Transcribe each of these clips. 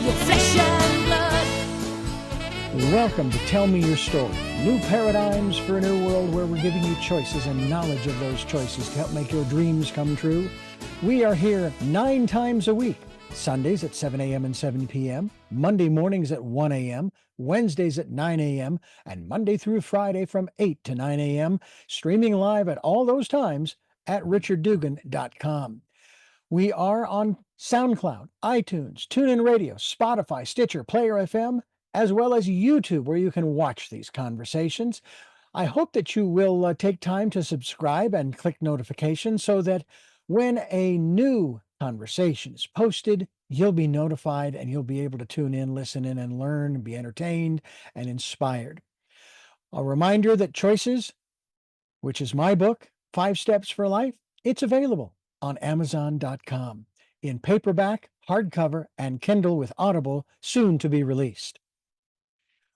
your flesh and blood. Welcome to Tell Me Your Story. New paradigms for a new world where we're giving you choices and knowledge of those choices to help make your dreams come true. We are here 9 times a week. Sundays at 7 a.m. and 7 p.m., Monday mornings at 1 a.m., Wednesdays at 9 a.m., and Monday through Friday from 8 to 9 a.m., streaming live at all those times at richarddugan.com. We are on SoundCloud, iTunes, TuneIn Radio, Spotify, Stitcher, Player FM, as well as YouTube, where you can watch these conversations. I hope that you will take time to subscribe and click notifications so that when a new conversation is posted, you'll be notified and you'll be able to tune in, listen in, and learn, and be entertained and inspired. A reminder that Choices, which is my book, 5 Steps for Life, it's available on Amazon.com in paperback, hardcover, and Kindle with Audible, soon to be released.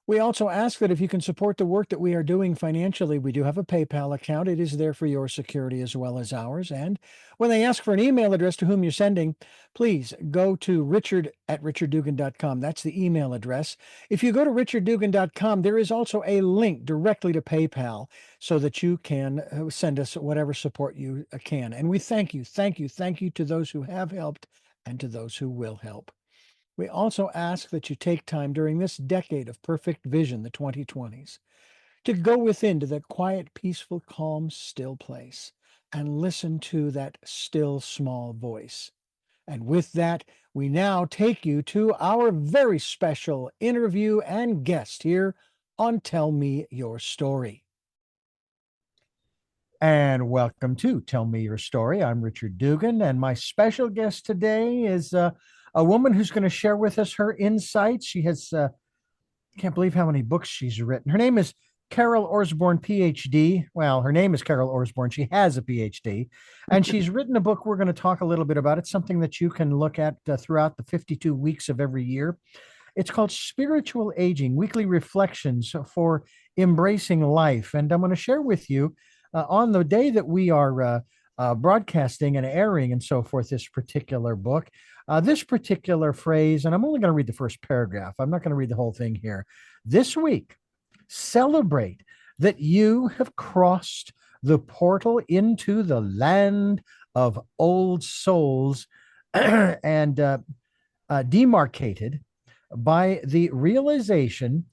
We also ask that if you can support the work that we are doing financially, we do have a PayPal account. It is there for your security as well as ours. And when they ask for an email address to whom you're sending, please go to richard@richarddugan.com. That's the email address. If you go to richarddugan.com, there is also a link directly to PayPal so that you can send us whatever support you can. And we thank you to those who have helped and to those who will help. We also ask that you take time during this decade of perfect vision, the 2020s, to go within to that quiet, peaceful, calm, still place and listen to that still, small voice. And with that, we now take you to our very special interview and guest here on Tell Me Your Story. And welcome to Tell Me Your Story. I'm Richard Dugan, and my special guest today is a woman who's going to share with us her insights. She has, can't believe how many books she's written. Her name is Carol Orsborn, Ph.D. Well, her name is Carol Orsborn. She has a Ph.D. And she's written a book we're going to talk a little bit about. It's something that you can look at throughout the 52 weeks of every year. It's called Spiritual Aging, Weekly Reflections for Embracing Life. And I'm going to share with you on the day that we are broadcasting and airing and so forth, this particular book, this particular phrase, and I'm only going to read the first paragraph. I'm not going to read the whole thing here. This week, celebrate that you have crossed the portal into the land of old souls and demarcated by the realization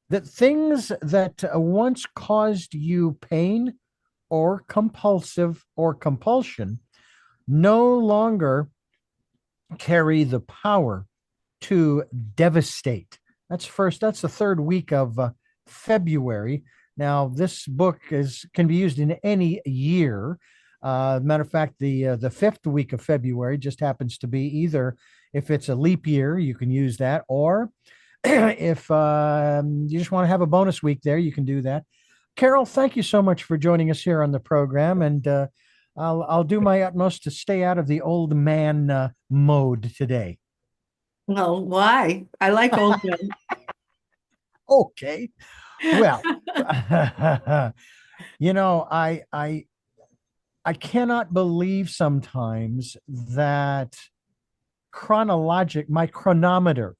that things that once caused you pain or compulsion no longer carry the power to devastate. That's the third week of February. Now, this book can be used in any year. Matter of fact, the fifth week of February just happens to be either, if it's a leap year, you can use that, or if you just want to have a bonus week there, you can do that. Carol, thank you so much for joining us here on the program, and I'll do my utmost to stay out of the old man mode today. Well, why? I like old men. Okay. Well, I cannot believe sometimes that my chronometer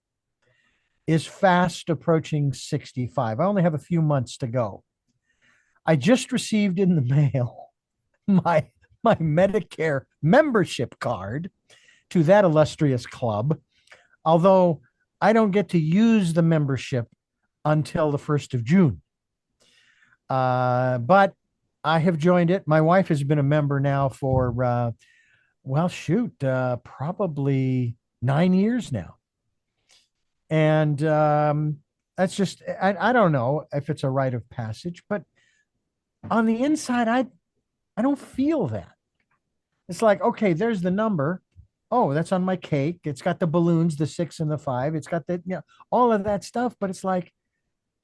is fast approaching 65. I only have a few months to go. I just received in the mail my Medicare membership card to that illustrious club, although I don't get to use the membership until the 1st of June. But I have joined it. My wife has been a member now for, probably 9 years now. And that's just, I don't know if it's a rite of passage, but on the inside, I don't feel that. It's like, okay, there's the number. Oh, that's on my cake. It's got the balloons, the 6 and the 5. It's got all of that stuff. But it's like,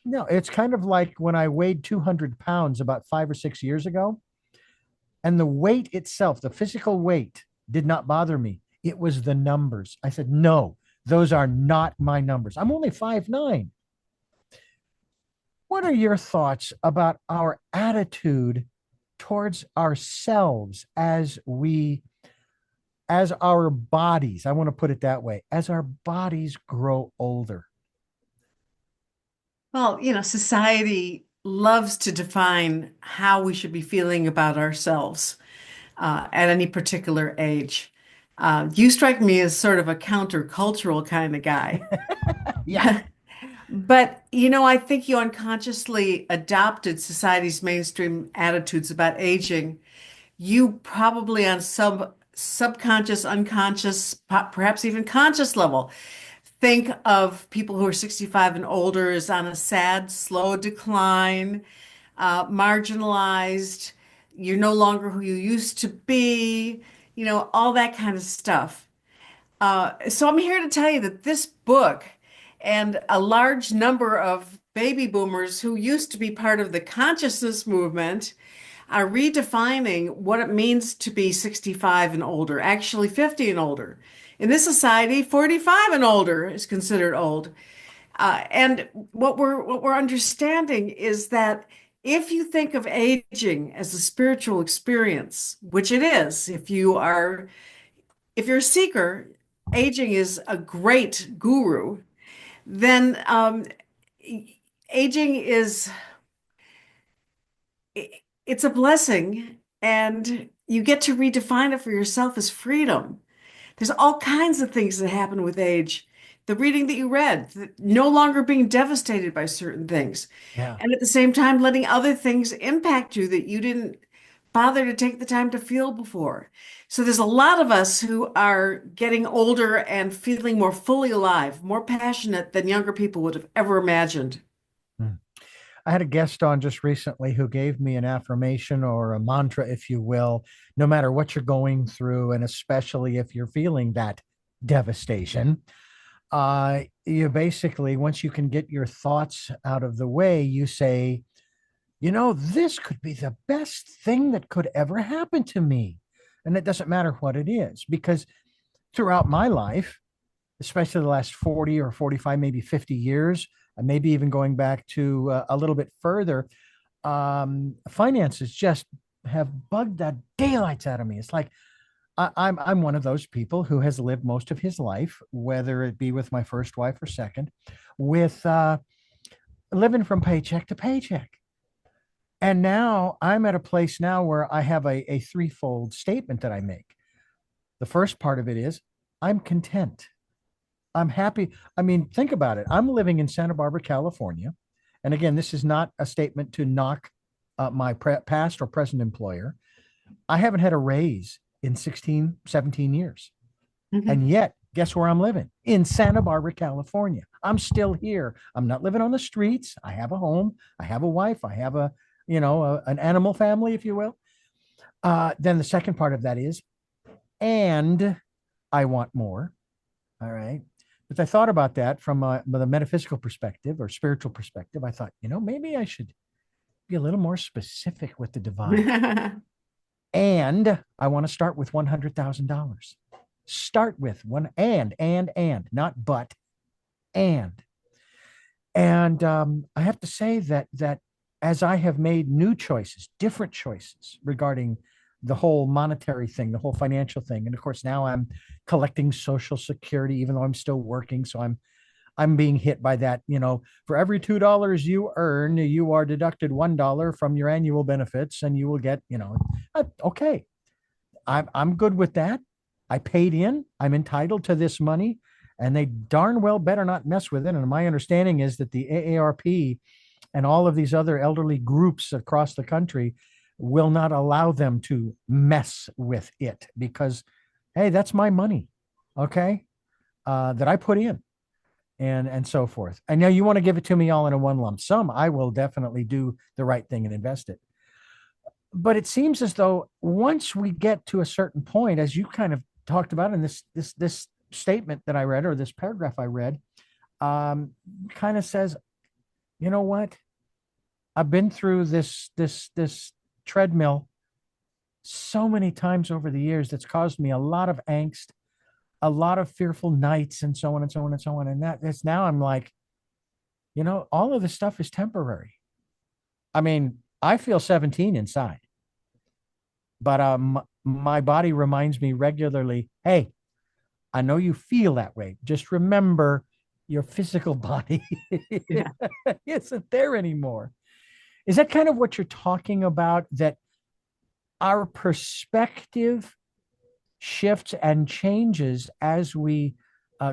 no, it's kind of like when I weighed 200 pounds about 5 or 6 years ago. And the weight itself, the physical weight, did not bother me. It was the numbers. I said, no, those are not my numbers. I'm only 5'9". What are your thoughts about our attitude towards ourselves as we as our bodies, I want to put it that way, as our bodies grow older. Well, society loves to define how we should be feeling about ourselves at any particular age. You strike me as sort of a countercultural kind of guy. Yeah. But, I think you unconsciously adopted society's mainstream attitudes about aging. You probably on subconscious, unconscious, perhaps even conscious level, think of people who are 65 and older as on a sad, slow decline, marginalized. You're no longer who you used to be, all that kind of stuff. So I'm here to tell you that this book and a large number of baby boomers who used to be part of the consciousness movement are redefining what it means to be 65 and older, actually 50 and older. In this society, 45 and older is considered old. And what we're understanding is that if you think of aging as a spiritual experience, which it is, if you're a seeker, aging is a great guru, then aging is it's a blessing, and you get to redefine it for yourself as freedom. There's all kinds of things that happen with age. The reading that you read, no longer being devastated by certain things, Yeah. and at the same time letting other things impact you that you didn't bother to take the time to feel before. So there's a lot of us who are getting older and feeling more fully alive, more passionate than younger people would have ever imagined. Hmm. I had a guest on just recently who gave me an affirmation or a mantra, if you will, no matter what you're going through, and especially if you're feeling that devastation. You basically, once you can get your thoughts out of the way, you say, this could be the best thing that could ever happen to me. And it doesn't matter what it is, because throughout my life, especially the last 40 or 45, maybe 50 years, and maybe even going back to a little bit further, finances just have bugged the daylights out of me. It's like I'm one of those people who has lived most of his life, whether it be with my first wife or second, with living from paycheck to paycheck. And now I'm at a place now where I have a threefold statement that I make. The first part of it is I'm content. I'm happy. I mean, think about it. I'm living in Santa Barbara, California. And again, this is not a statement to knock my past or present employer. I haven't had a raise in 16, 17 years. And Mhm. yet, guess where I'm living? In Santa Barbara, California. I'm still here. I'm not living on the streets. I have a home. I have a wife. I have an animal family, if you will. Then the second part of that is, and I want more. All right. But I thought about that from the metaphysical perspective or spiritual perspective. I thought, maybe I should be a little more specific with the divine. And I want to start with $100,000. Start with one and, not but, and. And I have to say that as I have made new choices, different choices regarding the whole monetary thing, the whole financial thing, and of course now I'm collecting Social Security, even though I'm still working, so I'm being hit by that. For every $2 you earn, you are deducted $1 from your annual benefits, and you will get, okay, I'm good with that. I paid in. I'm entitled to this money, and they darn well better not mess with it. And my understanding is that the AARP and all of these other elderly groups across the country will not allow them to mess with it because, hey, that's my money, okay, that I put in, and so forth. And now you want to give it to me all in a one lump sum. I will definitely do the right thing and invest it. But it seems as though once we get to a certain point, as you kind of talked about in this statement that I read, or this paragraph I read, kind of says, you know what? I've been through this treadmill so many times over the years that's caused me a lot of angst, a lot of fearful nights, and so on and so on and so on. And that's now I'm like, all of this stuff is temporary. I mean, I feel 17 inside, but my body reminds me regularly, hey, I know you feel that way. Just remember your physical body Yeah. isn't there anymore. Is that kind of what you're talking about? That our perspective shifts and changes as we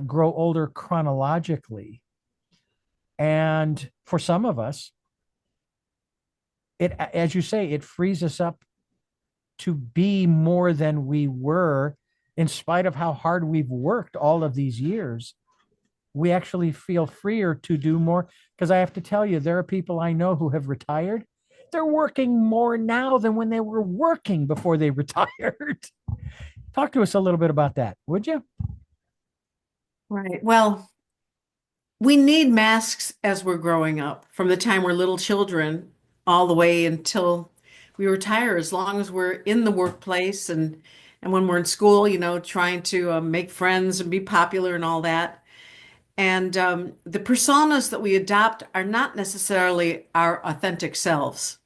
grow older chronologically. And for some of us, it, as you say, it frees us up to be more than we were, in spite of how hard we've worked all of these years. We actually feel freer to do more. Because I have to tell you, there are people I know who have retired. They're working more now than when they were working before they retired. Talk to us a little bit about that, would you? Right. Well, we need masks as we're growing up, from the time we're little children all the way until we retire, as long as we're in the workplace and when we're in school, trying to make friends and be popular and all that. And the personas that we adopt are not necessarily our authentic selves.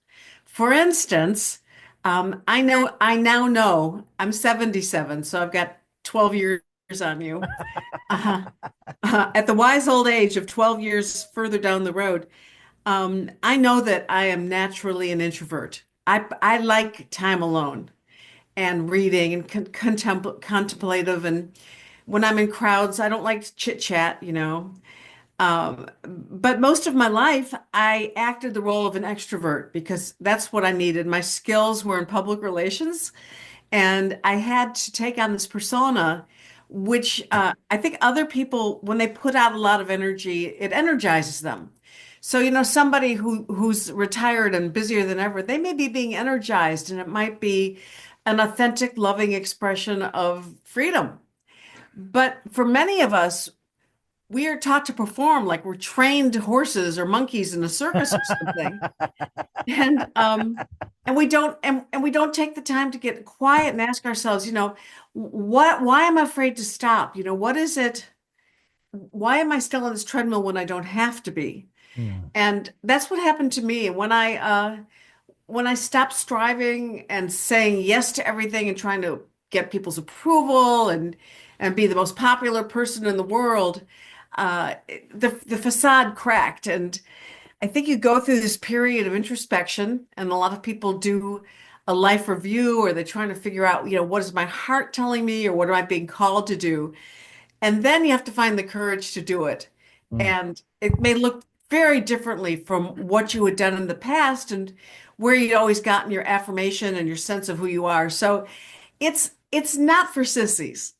For instance, I now know I'm 77, so I've got 12 years on you. Uh, at the wise old age of 12 years further down the road, I know that I am naturally an introvert. I like time alone and reading and contemplative. And when I'm in crowds, I don't like to chit chat. But most of my life, I acted the role of an extrovert because that's what I needed. My skills were in public relations, and I had to take on this persona, which I think other people, when they put out a lot of energy, it energizes them. So, somebody who's retired and busier than ever, they may be being energized, and it might be an authentic, loving expression of freedom. But for many of us, we are taught to perform like we're trained horses or monkeys in a circus or something. And and we don't take the time to get quiet and ask ourselves, why am I afraid to stop? What is it? Why am I still on this treadmill when I don't have to be? Hmm. And that's what happened to me when I stopped striving and saying yes to everything and trying to get people's approval and be the most popular person in the world. The facade cracked, and I think you go through this period of introspection, and a lot of people do a life review, or they're trying to figure out, what is my heart telling me, or what am I being called to do? And then you have to find the courage to do it. Hmm. And it may look very differently from what you had done in the past and where you'd always gotten your affirmation and your sense of who you are. So it's not for sissies.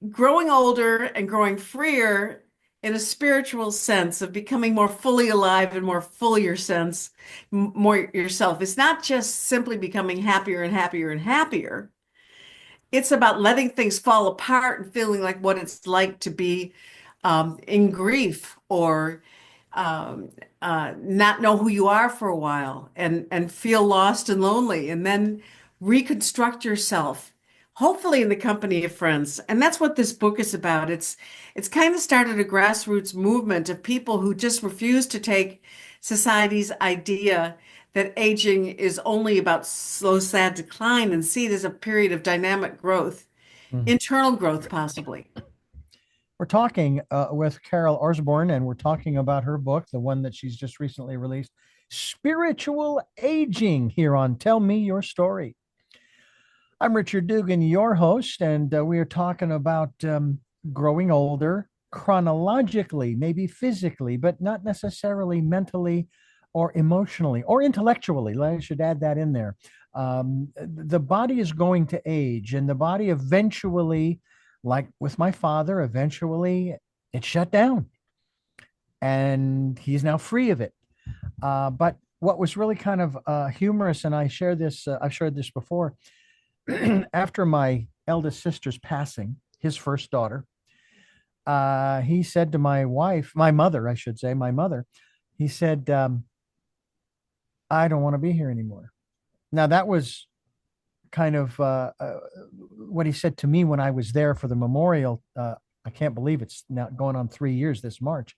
Growing older and growing freer in a spiritual sense of becoming more fully alive and more fully your sense, more yourself. It's not just simply becoming happier and happier and happier. It's about letting things fall apart and feeling like what it's like to be in grief or um, not know who you are for a while and feel lost and lonely, and then reconstruct yourself, hopefully in the company of friends. And that's what this book is about. It's kind of started a grassroots movement of people who just refuse to take society's idea that aging is only about slow, sad decline and see it as a period of dynamic growth, Hmm. internal growth, possibly. We're talking with Carol Orsborn, and we're talking about her book, the one that she's just recently released, Spiritual Aging, here on Tell Me Your Story. I'm Richard Dugan, your host, and we are talking about growing older chronologically, maybe physically, but not necessarily mentally or emotionally or intellectually. I should add that in there. The body is going to age, and the body eventually, like with my father, eventually it shut down, and he's now free of it. But what was really kind of humorous, and I've shared this before. After my eldest sister's passing, his first daughter, he said to my wife, my mother, I should say, my mother, he said, I don't want to be here anymore. Now, that was kind of what he said to me when I was there for the memorial. I can't believe it's now going on 3 years this March.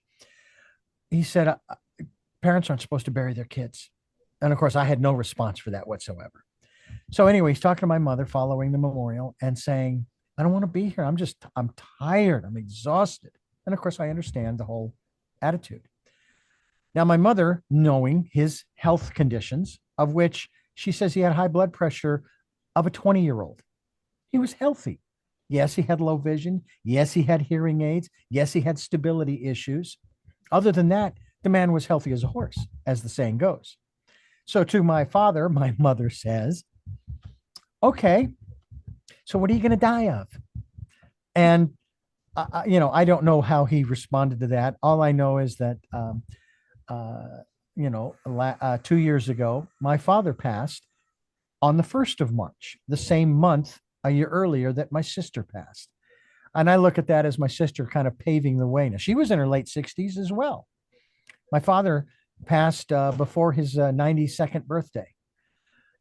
He said, parents aren't supposed to bury their kids. And of course, I had no response for that whatsoever. So anyway, he's talking to my mother following the memorial and saying, I don't want to be here. I'm tired. I'm exhausted. And of course, I understand the whole attitude. Now, my mother, knowing his health conditions, of which she says he had high blood pressure of a 20-year-old, he was healthy. Yes, he had low vision. Yes, he had hearing aids. Yes, he had stability issues. Other than that, the man was healthy as a horse, as the saying goes. So to my father, my mother says, okay, so what are you going to die of? And, I don't know how he responded to that. All I know is that, uh, 2 years ago, my father passed on the 1st of March, the same month a year earlier that my sister passed. And I look at that as my sister kind of paving the way. Now, she was in her late 60s as well. My father passed before his 92nd birthday.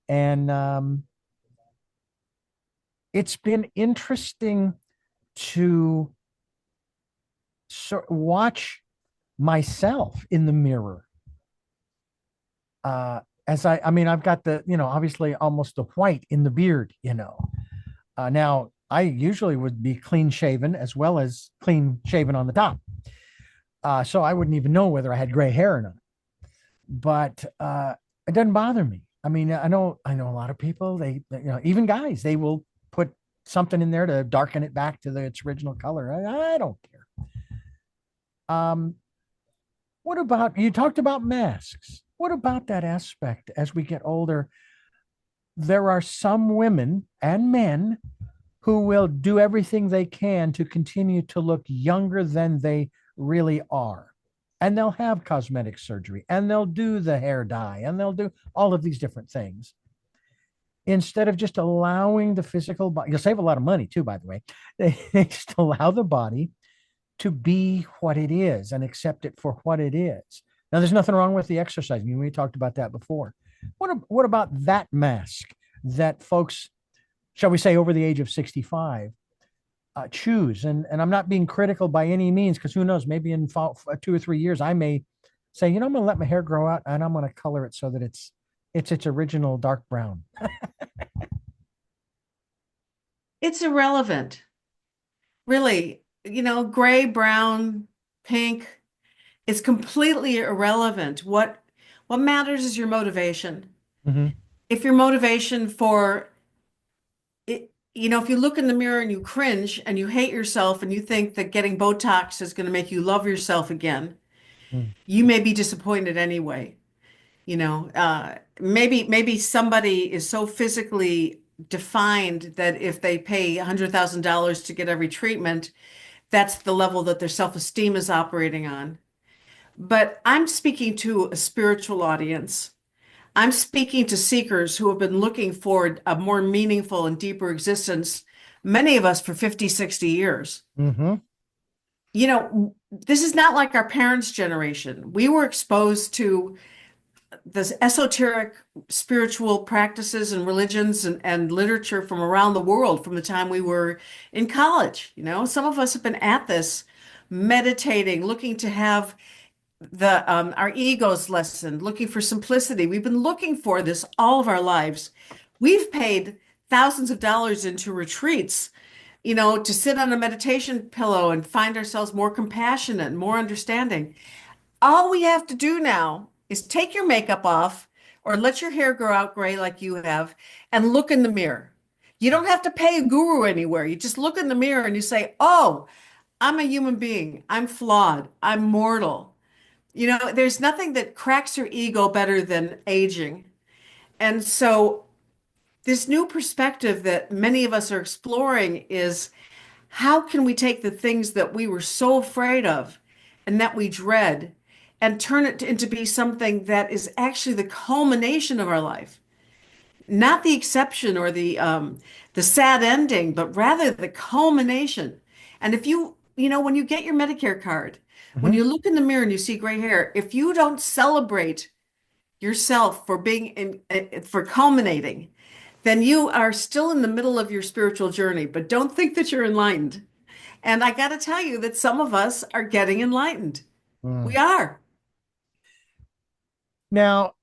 And it's been interesting to watch myself in the mirror. I mean, I've got obviously almost the white in the beard. Now, I usually would be clean shaven as well as clean shaven on the top. So I wouldn't even know whether I had gray hair or not. But it doesn't bother me. I mean, I know a lot of people, even guys, they will put something in there to darken it back to its original color. I don't care. Um, what about you talked about masks? What about that aspect as we get older? There are some women and men who will do everything they can to continue to look younger than they really are. And they'll have cosmetic surgery and they'll do the hair dye and they'll do all of these different things instead of just allowing the physical body. You'll save a lot of money too, by the way. They just allow the body to be what it is and accept it for what it is. Now, there's nothing wrong with the exercise. I mean, we talked about that before. What about that mask that folks, shall we say, over the age of 65, choose? And I'm not being critical by any means, because who knows, maybe in 2 or 3 years, I may say, I'm going to let my hair grow out and I'm going to color it so that it's original dark brown. It's irrelevant, really. Gray, brown, pink, it's completely irrelevant. What matters is your motivation. Mm-hmm. If your motivation for it, if you look in the mirror and you cringe and you hate yourself and you think that getting Botox is going to make you love yourself again, you may be disappointed anyway. Maybe somebody is so physically defined that if they pay $100,000 to get every treatment, that's the level that their self-esteem is operating on. But I'm speaking to a spiritual audience. I'm speaking to seekers who have been looking for a more meaningful and deeper existence, many of us for 50, 60 years. Mm-hmm. This is not like our parents' generation. We were exposed to this esoteric spiritual practices and religions and literature from around the world from the time we were in college. Some of us have been at this, meditating, looking to have our egos lessened, looking for simplicity. We've been looking for this all of our lives. We've paid thousands of dollars into retreats, to sit on a meditation pillow and find ourselves more compassionate and more understanding. All we have to do now is take your makeup off or let your hair grow out gray like you have and look in the mirror. You don't have to pay a guru anywhere. You just look in the mirror and you say, "Oh, I'm a human being. I'm flawed. I'm mortal." There's nothing that cracks your ego better than aging. And so, this new perspective that many of us are exploring is how can we take the things that we were so afraid of and that we dread and turn it into be something that is actually the culmination of our life, not the exception or the sad ending, but rather the culmination. And if when you get your Medicare card, when Mm-hmm. you look in the mirror and you see gray hair, if you don't celebrate yourself for for culminating, then you are still in the middle of your spiritual journey, but don't think that you're enlightened. And I got to tell you that some of us are getting enlightened. We Mm. are. Now,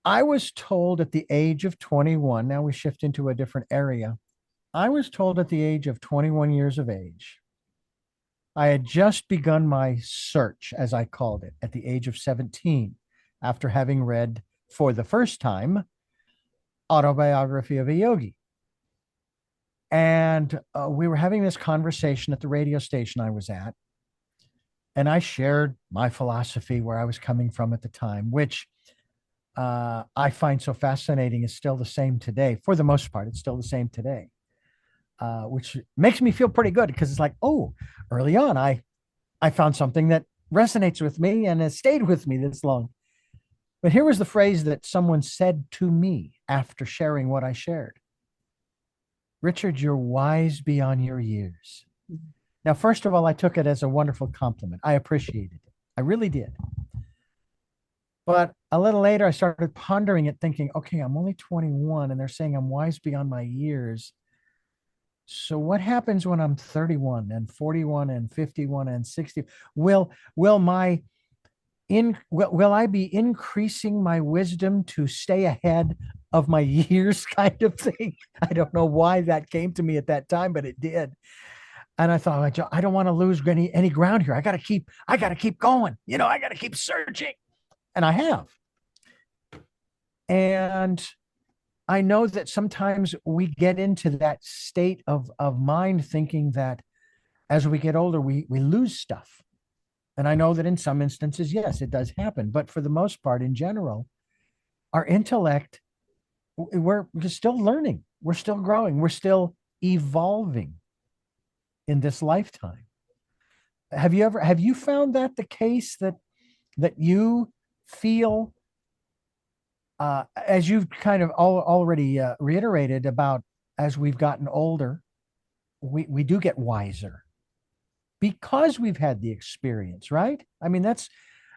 I was told at the age of 21, now we shift into a different area. I was told at the age of 21 years of age, I had just begun my search, as I called it, at the age of 17, after having read for the first time Autobiography of a Yogi. And we were having this conversation at the radio station I was at. And I shared my philosophy, where I was coming from at the time, which I find so fascinating, is still the same today. For the most part, it's still the same today, which makes me feel pretty good, because it's like, oh, early on, I found something that resonates with me and has stayed with me this long. But here was the phrase that someone said to me after sharing what I shared. Richard, you're wise beyond your years. Now, first of all, I took it as a wonderful compliment. I appreciated it. I really did. But a little later, I started pondering it, thinking, okay, I'm only 21 and they're saying I'm wise beyond my years. So what happens when I'm 31 and 41 and 51 and 60? Will my will I be increasing my wisdom to stay ahead of my years, kind of thing? I don't know why that came to me at that time, but it did. And I thought, I don't want to lose any ground here. I got to keep going. I got to keep searching. And I have. And I know that sometimes we get into that state of mind, thinking that as we get older, we lose stuff. And I know that in some instances, yes, it does happen. But for the most part, in general, our intellect, we're still learning. We're still growing. We're still evolving in this lifetime. Have you found that the case, that you feel, as you've kind of already reiterated, about as we've gotten older, we do get wiser because we've had the experience, right? I mean,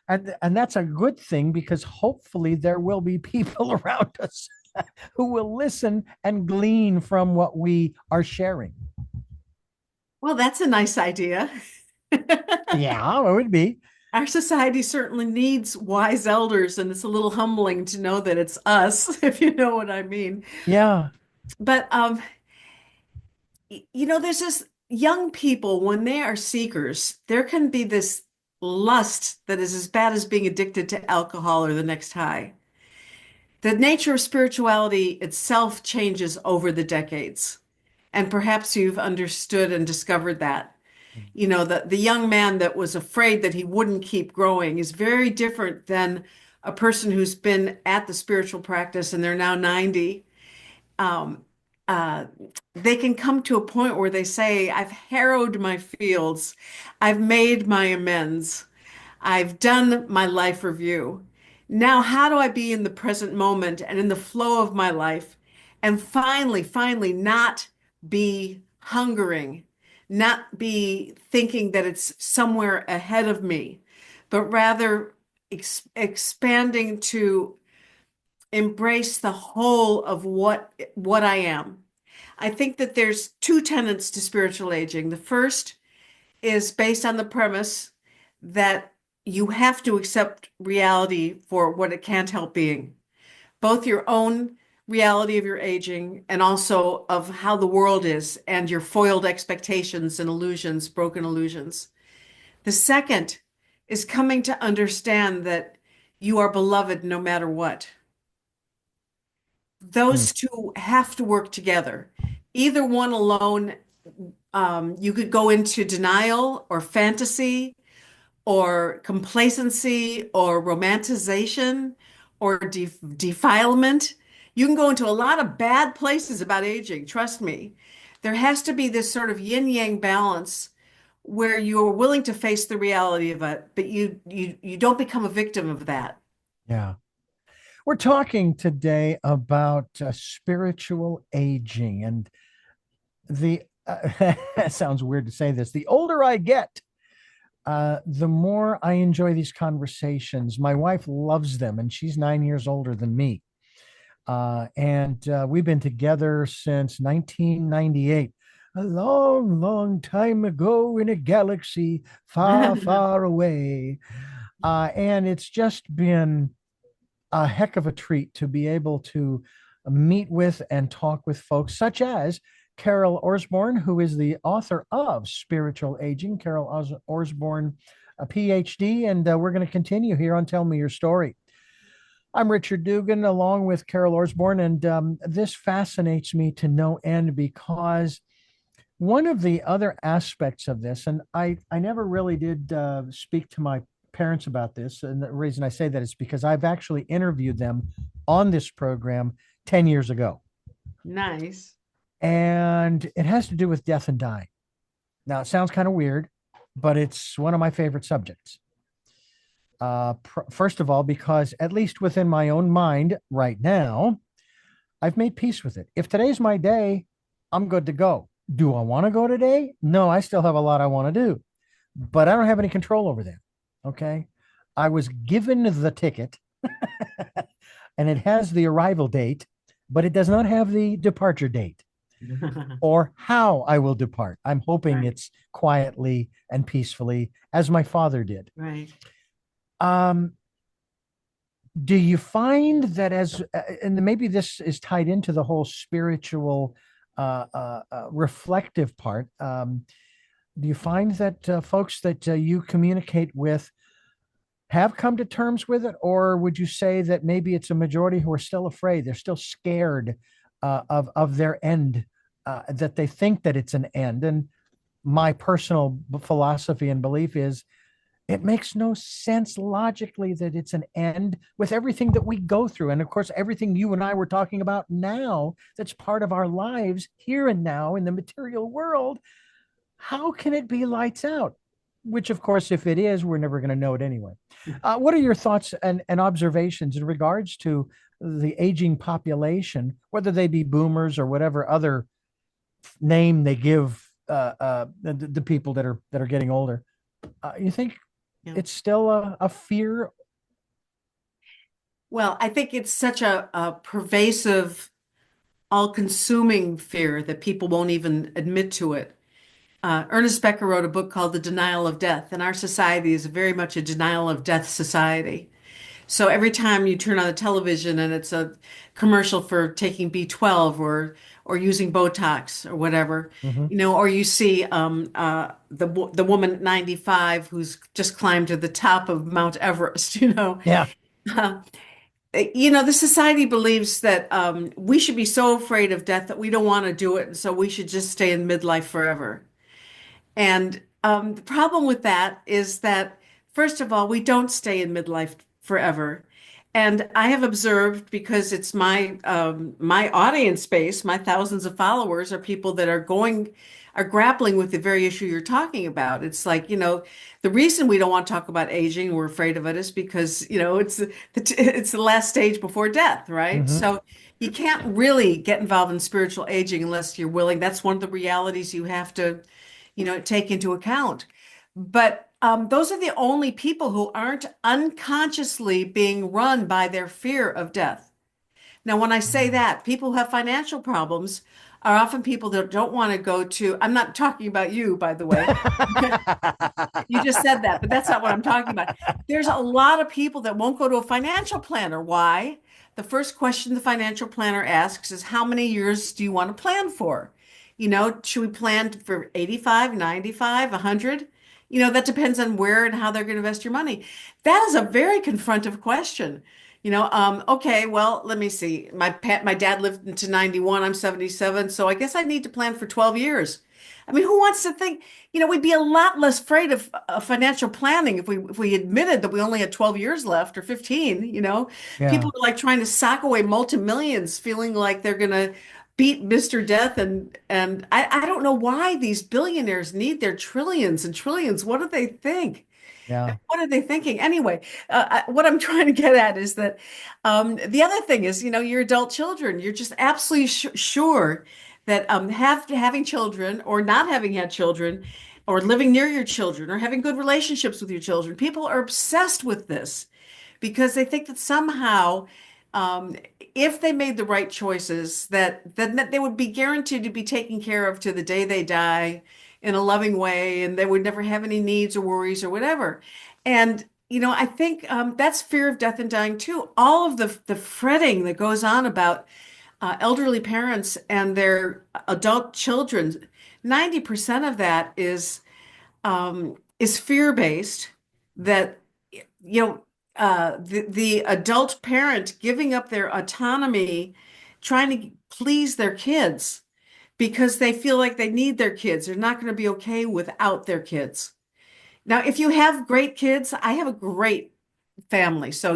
and that's a good thing, because hopefully there will be people around us who will listen and glean from what we are sharing. Well, that's a nice idea. Yeah, it would be. Our society certainly needs wise elders, and it's a little humbling to know that it's us, if you know what I mean. Yeah. But there's this young people, when they are seekers, there can be this lust that is as bad as being addicted to alcohol or the next high. The nature of spirituality itself changes over the decades, and perhaps you've understood and discovered that. The young man that was afraid that he wouldn't keep growing is very different than a person who's been at the spiritual practice and they're now 90. Um, uh, they can come to a point where they say, I've harrowed my fields, I've made my amends, I've done my life review. Now, how do I be in the present moment and in the flow of my life and finally not be hungering, not be thinking that it's somewhere ahead of me, but rather expanding to embrace the whole of what I am. I think that there's two tenets to spiritual aging. The first is based on the premise that you have to accept reality for what it can't help being, both your own reality of your aging and also of how the world is and your foiled expectations and illusions, broken illusions. The second is coming to understand that you are beloved no matter what. Hmm. Those two have to work together. Either one alone, you could go into denial or fantasy or complacency or romanticization or defilement. You can go into a lot of bad places about aging, trust me. There has to be this sort of yin yang balance where you're willing to face the reality of it, but you don't become a victim of that. Yeah. We're talking today about spiritual aging, and the it sounds weird to say this. The older I get, the more I enjoy these conversations. My wife loves them, and she's 9 years older than me. And we've been together since 1998, a long, long time ago in a galaxy far, far away. And it's just been a heck of a treat to be able to meet with and talk with folks such as Carol Orsborn, who is the author of Spiritual Aging. Carol Orsborn, a Ph.D., and we're going to continue here on Tell Me Your Story. I'm Richard Dugan, along with Carol Orsborn, and this fascinates me to no end because one of the other aspects of this, and I never really did speak to my parents about this, and the reason I say that is because I've actually interviewed them on this program 10 years ago. Nice. And it has to do with death and dying. Now, it sounds kind of weird, but it's one of my favorite subjects. First of all, because at least within my own mind right now, I've made peace with it. If today's my day, I'm good to go. Do I want to go today? No, I still have a lot I want to do, but I don't have any control over that. Okay. I was given the ticket and it has the arrival date, but it does not have the departure date or how I will depart. I'm hoping Right. it's quietly and peacefully, as my father did. Right. Um, do you find that and maybe this is tied into the whole spiritual, reflective part? Do you find that folks that you communicate with have come to terms with it, or would you say that maybe it's a majority who are still afraid? They're still scared of their end, that they think that it's an end. And my personal philosophy and belief is it makes no sense logically that it's an end with everything that we go through. And of course, everything you and I were talking about now that's part of our lives here and now in the material world. How can it be lights out? Which, of course, if it is, we're never going to know it anyway. What are your thoughts and observations in regards to the aging population, whether they be boomers or whatever other name they give the people that are getting older? You think Yeah. it's still a fear? Well, I think it's such a pervasive, all-consuming fear that people won't even admit to it. Ernest Becker wrote a book called The Denial of Death, and our society is very much a denial of death society. So every time you turn on the television and it's a commercial for taking B12 or using Botox or whatever, Hmm. or you see the woman at 95 who's just climbed to the top of Mount Everest, Yeah, the society believes that we should be so afraid of death that we don't want to do it, and so we should just stay in midlife forever. And the problem with that is that, first of all, we don't stay in midlife forever. And I have observed, because it's my audience base, my thousands of followers are people that are grappling with the very issue you're talking about. It's like, the reason we don't want to talk about aging, we're afraid of it, is because, it's the last stage before death, right? hmm, So you can't really get involved in spiritual aging unless you're willing. That's one of the realities you have to take into account. But those are the only people who aren't unconsciously being run by their fear of death. Now, when I say that, people who have financial problems are often people that don't want to go to, I'm not talking about you, by the way. You just said that, but that's not what I'm talking about. There's a lot of people that won't go to a financial planner. Why? The first question the financial planner asks is, how many years do you want to plan for? Should we plan for 85, 95, 100? That depends on where and how they're going to invest your money. That is a very confrontive question. Okay, well, let me see. My dad lived to 91, I'm 77, so I guess I need to plan for 12 years. I mean, who wants to think, we'd be a lot less afraid of financial planning if we admitted that we only had 12 years left or 15. yeah, People are like trying to sock away multi-millions, feeling like they're gonna beat Mr. Death, and I don't know why these billionaires need their trillions and trillions. What do they think? yeah, What are they thinking? Anyway, what I'm trying to get at is that the other thing is, your adult children, you're just absolutely sure that having children or not having had children or living near your children or having good relationships with your children, people are obsessed with this because they think that somehow, um, if they made the right choices, that they would be guaranteed to be taken care of to the day they die in a loving way, and they would never have any needs or worries or whatever. And I think that's fear of death and dying too. All of the fretting that goes on about elderly parents and their adult children, 90% of that is fear-based. That the adult parent giving up their autonomy, trying to please their kids because they feel like they need their kids. They're not going to be okay without their kids. Now, if you have great kids, I have a great family. So,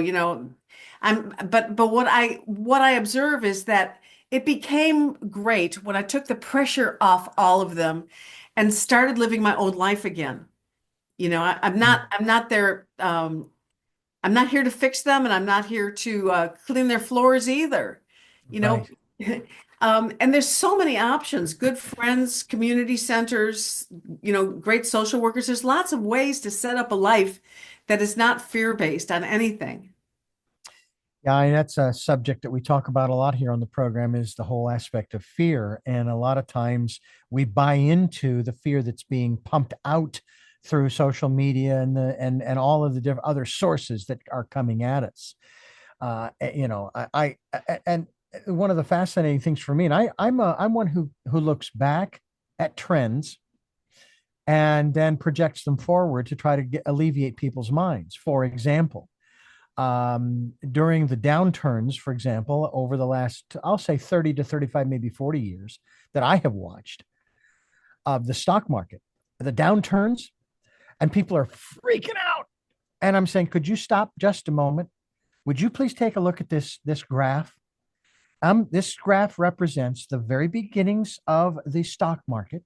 but what I observe is that it became great when I took the pressure off all of them and started living my own life again. I'm not here to fix them, and I'm not here to clean their floors either. You know, Right. and there's so many options, good friends, community centers, great social workers. There's lots of ways to set up a life that is not fear-based on anything. Yeah, and that's a subject that we talk about a lot here on the program is the whole aspect of fear. And a lot of times we buy into the fear that's being pumped out through social media and and all of the different other sources that are coming at us. And one of the fascinating things for me, and I'm one who looks back at trends and then projects them forward to try to alleviate people's minds. For example, during the downturns, for example, over the last, I'll say 30 to 35, maybe 40 years that I have watched of the stock market, the downturns, and people are freaking out. And I'm saying, could you stop just a moment? Would you please take a look at this graph? This graph represents the very beginnings of the stock market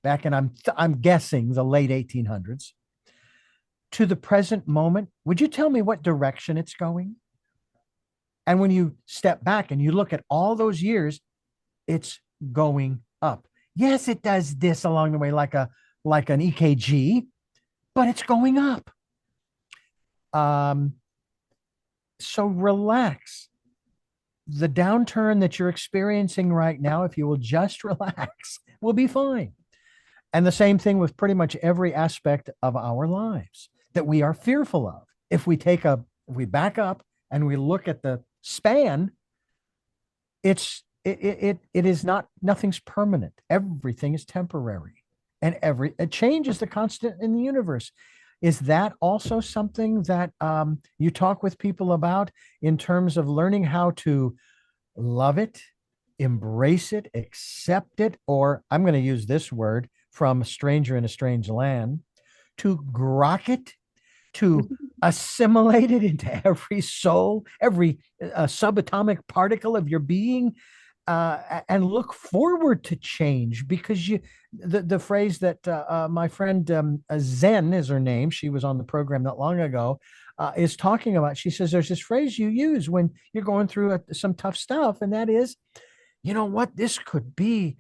back in I'm guessing the late 1800s to the present moment. Would you tell me what direction it's going? And when you step back and you look at all those years, it's going up. Yes, it does this along the way like an EKG, but it's going up. Um, so relax. The downturn that you're experiencing right now, if you will just relax, will be fine. And the same thing with pretty much every aspect of our lives that we are fearful of. If we back up and we look at the span, it is not, nothing's permanent. Everything is temporary, and every a change is the constant in the universe. Is that also something that you talk with people about in terms of learning how to love it, embrace it, accept it, or I'm going to use this word from a stranger in a strange land, to grok it, to assimilate it into every soul, every subatomic particle of your being, and look forward to change because the phrase that my friend Zen is her name. She was on the program not long ago. Is talking about. She says there's this phrase you use when you're going through some tough stuff, and that is, you know what, this could be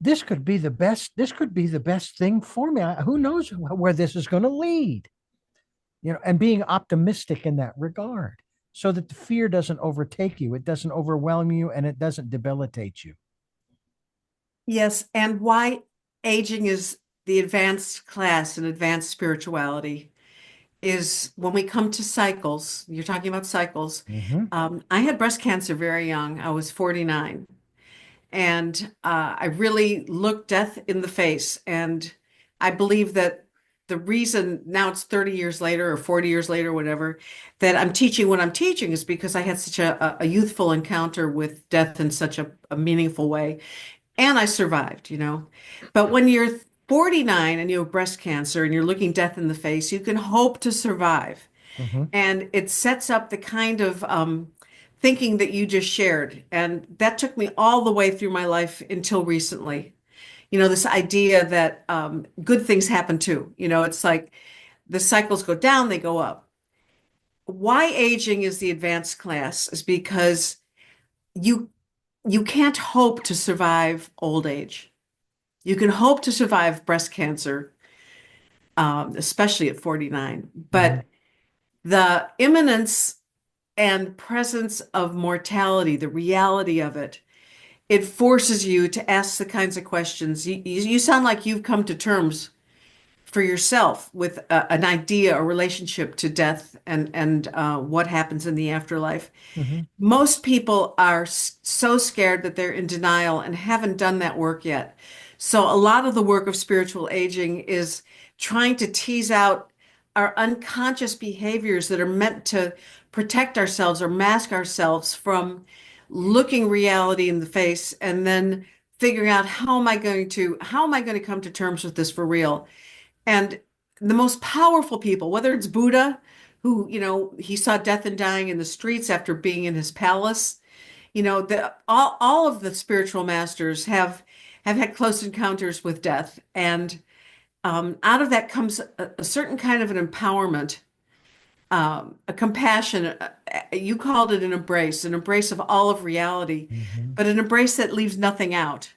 the best. This could be the best thing for me. Who knows where this is going to lead? And being optimistic in that regard so that the fear doesn't overtake you, it doesn't overwhelm you, and it doesn't debilitate you. Yes, and why aging is the advanced class in advanced spirituality is when we come to cycles. You're talking about cycles. Mm-hmm. I had breast cancer very young. I was 49. And I really looked death in the face. And I believe that the reason now it's 30 years later or 40 years later, whatever, that I'm teaching what I'm teaching is because I had such a youthful encounter with death in such a meaningful way. And I survived. But when you're 49 and you have breast cancer and you're looking death in the face, you can hope to survive. Mm-hmm. And it sets up the kind of thinking that you just shared. And that took me all the way through my life until recently. This idea that good things happen too. It's like the cycles go down, they go up. Why aging is the advanced class is because you you can't hope to survive old age. You can hope to survive breast cancer, especially at 49, Mm-hmm. but the imminence and presence of mortality, the reality of it, it forces you to ask the kinds of questions. You sound like you've come to terms for yourself with an idea, a relationship to death and what happens in the afterlife. Hmm. Most people are so scared that they're in denial and haven't done that work yet. So a lot of the work of spiritual aging is trying to tease out our unconscious behaviors that are meant to protect ourselves or mask ourselves from looking reality in the face and then figuring out how am I going to come to terms with this for real? And the most powerful people, whether it's Buddha, who, he saw death and dying in the streets after being in his palace, all of the spiritual masters have had close encounters with death. And out of that comes a certain kind of an empowerment, a compassion. You called it an embrace of all of reality, Hmm. but an embrace that leaves nothing out.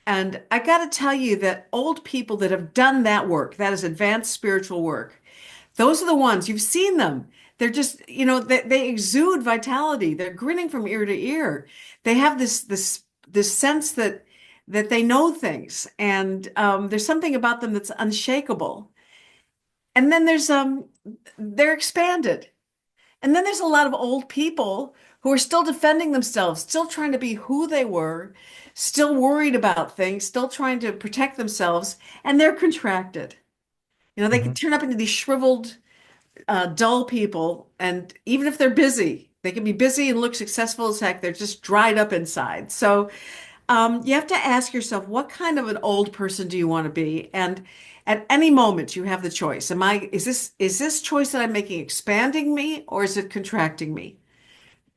And I got to tell you that old people that have done that work, that is advanced spiritual work, those are the ones you've seen them. They're just, they exude vitality. They're grinning from ear to ear. They have this sense that they know things, and there's something about them that's unshakable. And then they're expanded. And then there's a lot of old people who are still defending themselves, still trying to be who they were, still worried about things, still trying to protect themselves, and they're contracted. They can Hmm. turn up into these shriveled, dull people, and even if they're busy, they can be busy and look successful as heck. They're just dried up inside. So you have to ask yourself, what kind of an old person do you want to be? And at any moment, you have the choice. Is this choice that I'm making expanding me or is it contracting me?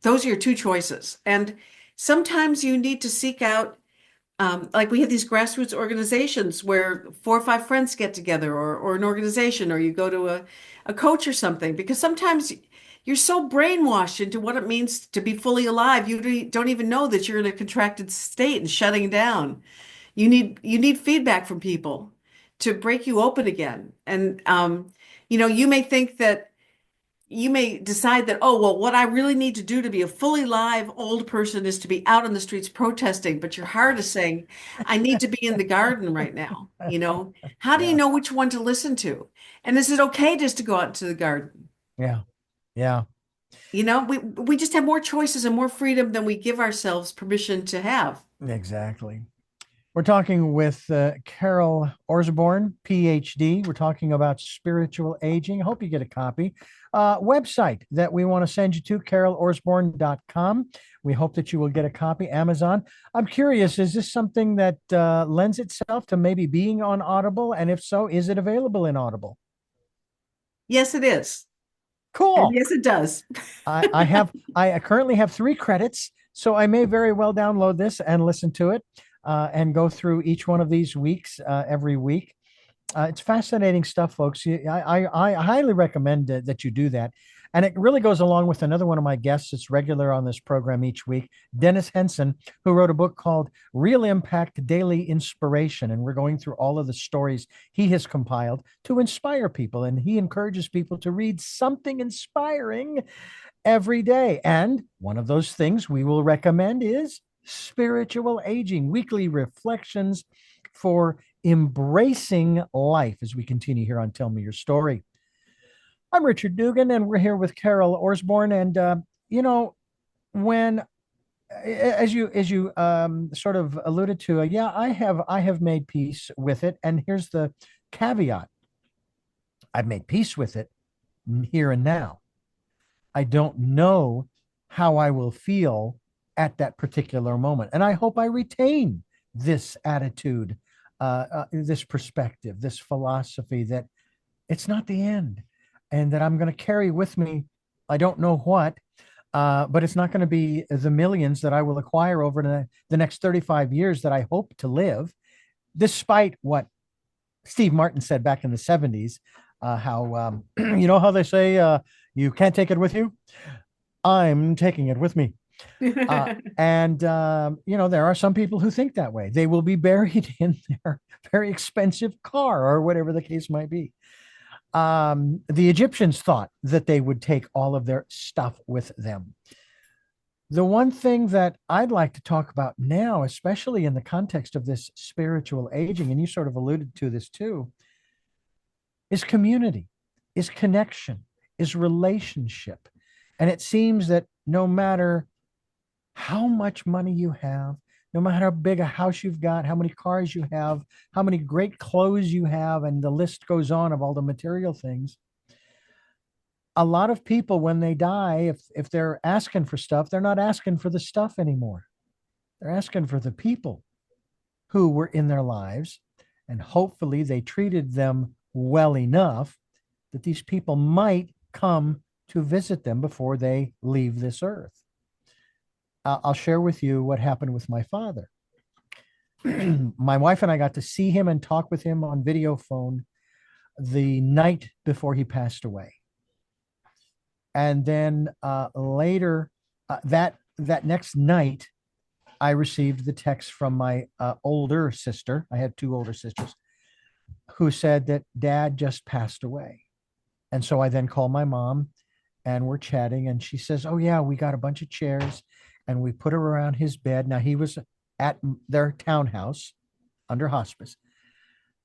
Those are your two choices. And sometimes you need to seek out, like we have these grassroots organizations where four or five friends get together or an organization, or you go to a coach or something, because sometimes you're so brainwashed into what it means to be fully alive. You don't even know that you're in a contracted state and shutting down. You need feedback from people to break you open again. And you may think that you may decide that, oh, well, what I really need to do to be a fully live old person is to be out on the streets protesting. But your heart is saying, I need to be in the garden right now. How do you Yeah. know which one to listen to? And is it okay just to go out into the garden? Yeah. Yeah. We just have more choices and more freedom than we give ourselves permission to have. Exactly. We're talking with Carol Orsborn, Ph.D. We're talking about spiritual aging. I hope you get a copy. Website that we want to send you to, carolorsborn.com. We hope that you will get a copy. Amazon. I'm curious, is this something that lends itself to maybe being on Audible? And if so, is it available in Audible? Yes, it is. And Cool. yes, it does. I currently have 3 credits, so I may very well download this and listen to it and go through each one of these weeks every week. It's fascinating stuff, folks. I highly recommend that you do that. And it really goes along with another one of my guests that's regular on this program each week, Dennis Henson, who wrote a book called Real Impact Daily Inspiration. And we're going through all of the stories he has compiled to inspire people. And he encourages people to read something inspiring every day. And one of those things we will recommend is Spiritual Aging, weekly reflections for embracing life as we continue here on Tell Me Your Story. I'm Richard Dugan, and we're here with Carol Orsborn. And when as you sort of alluded to, yeah, I have made peace with it. And here's the caveat: I've made peace with it here and now. I don't know how I will feel at that particular moment. And I hope I retain this attitude, this perspective, this philosophy that it's not the end and that I'm going to carry with me. I don't know what, but it's not going to be the millions that I will acquire over the next 35 years that I hope to live, despite what Steve Martin said back in the 70s. How, you know, how they say, you can't take it with you. I'm taking it with me. And there are some people who think that way. They will be buried in their very expensive car or whatever the case might be. The Egyptians thought that they would take all of their stuff with them. The one thing that I'd like to talk about now, especially in the context of this spiritual aging, and you sort of alluded to this too, is community, is connection, is relationship. And it seems that no matter how much money you have, no matter how big a house you've got, how many cars you have, how many great clothes you have, and the list goes on of all the material things. A lot of people, when they die, if they're asking for stuff, they're not asking for the stuff anymore. They're asking for the people who were in their lives, and hopefully they treated them well enough that these people might come to visit them before they leave this earth. I'll share with you what happened with my father. My wife and I got to see him and talk with him on video phone the night before he passed away. And then later, that next night, I received the text from my older sister. I had two older sisters who said that Dad just passed away. And so I then called my mom and we're chatting, and she says, "Oh yeah, we got a bunch of chairs and we put her around his bed." Now he was at their townhouse under hospice,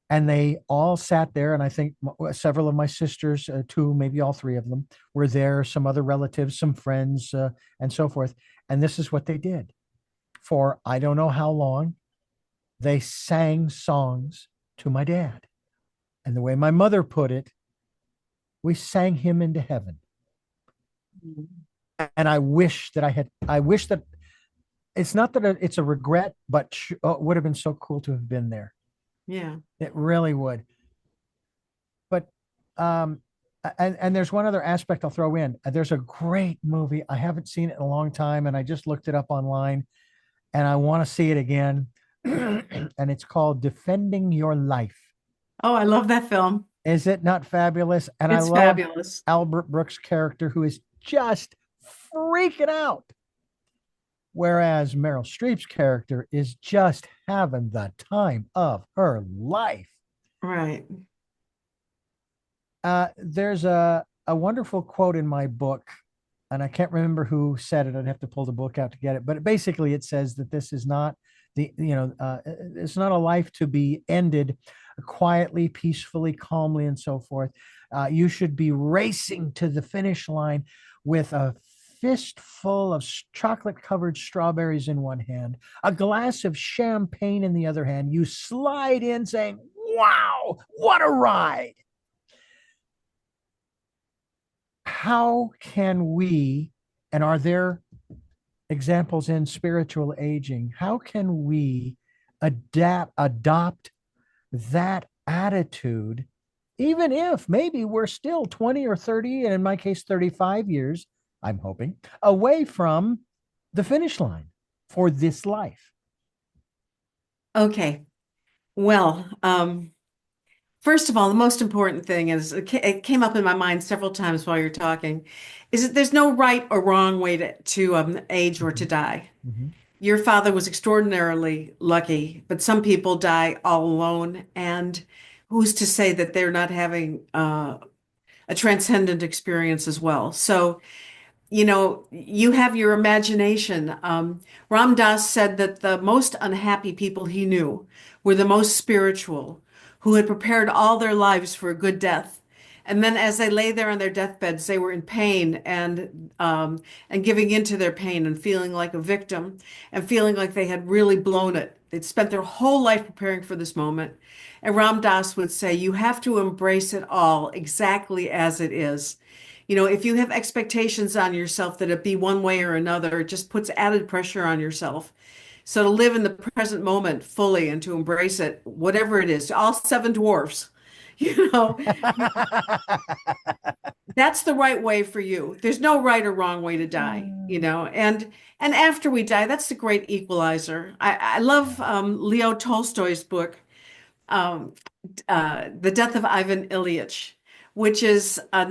and they all sat there. And I think several of my sisters, two, maybe all three of them, were there. Some other relatives, some friends, and so forth. And this is what they did for I don't know how long. They sang songs to my dad, and the way my mother put it, we sang him into heaven. And I wish that it's not that it's a regret, but it would have been so cool to have been there. Yeah. It really would. But, um, and there's one other aspect I'll throw in. There's a great movie. I haven't seen it in a long time, and I just looked it up online, and I want to see it again. And it's called Defending Your Life. Oh, I love that film. Is it not fabulous? And I It's love fabulous. Albert Brooks' character, who is just freaking out. Whereas Meryl Streep's character is just having the time of her life. Right. There's a wonderful quote in my book, and I can't remember who said it. I'd have to pull the book out to get it. But basically, it says that this is not it's not a life to be ended quietly, peacefully, calmly, and so forth. You should be racing to the finish line with a fistful of chocolate covered strawberries in one hand, a glass of champagne in the other hand. You slide in saying, "Wow, what a ride!" How can we, and are there examples in spiritual aging, how can we adopt that attitude, even if maybe we're still 20 or 30, and in my case, 35 years, I'm hoping, away from the finish line for this life? Okay. Well, first of all, the most important thing is it came up in my mind several times while you're talking, is that there's no right or wrong way to age or to Mhm, die. mhm. Your father was extraordinarily lucky, but some people die all alone, and who's to say that they're not having a transcendent experience as well? So you have your imagination. Ram Dass said that the most unhappy people he knew were the most spiritual, who had prepared all their lives for a good death. And then as they lay there on their deathbeds, they were in pain and giving into their pain and feeling like a victim and feeling like they had really blown it. They'd spent their whole life preparing for this moment. And Ram Dass would say, you have to embrace it all exactly as it is. If you have expectations on yourself that it be one way or another, it just puts added pressure on yourself. So to live in the present moment fully and to embrace it, whatever it is, all seven dwarfs, you know, that's the right way for you. There's no right or wrong way to die. And after we die, that's the great equalizer. I love Leo Tolstoy's book, The Death of Ivan Ilyich, which is a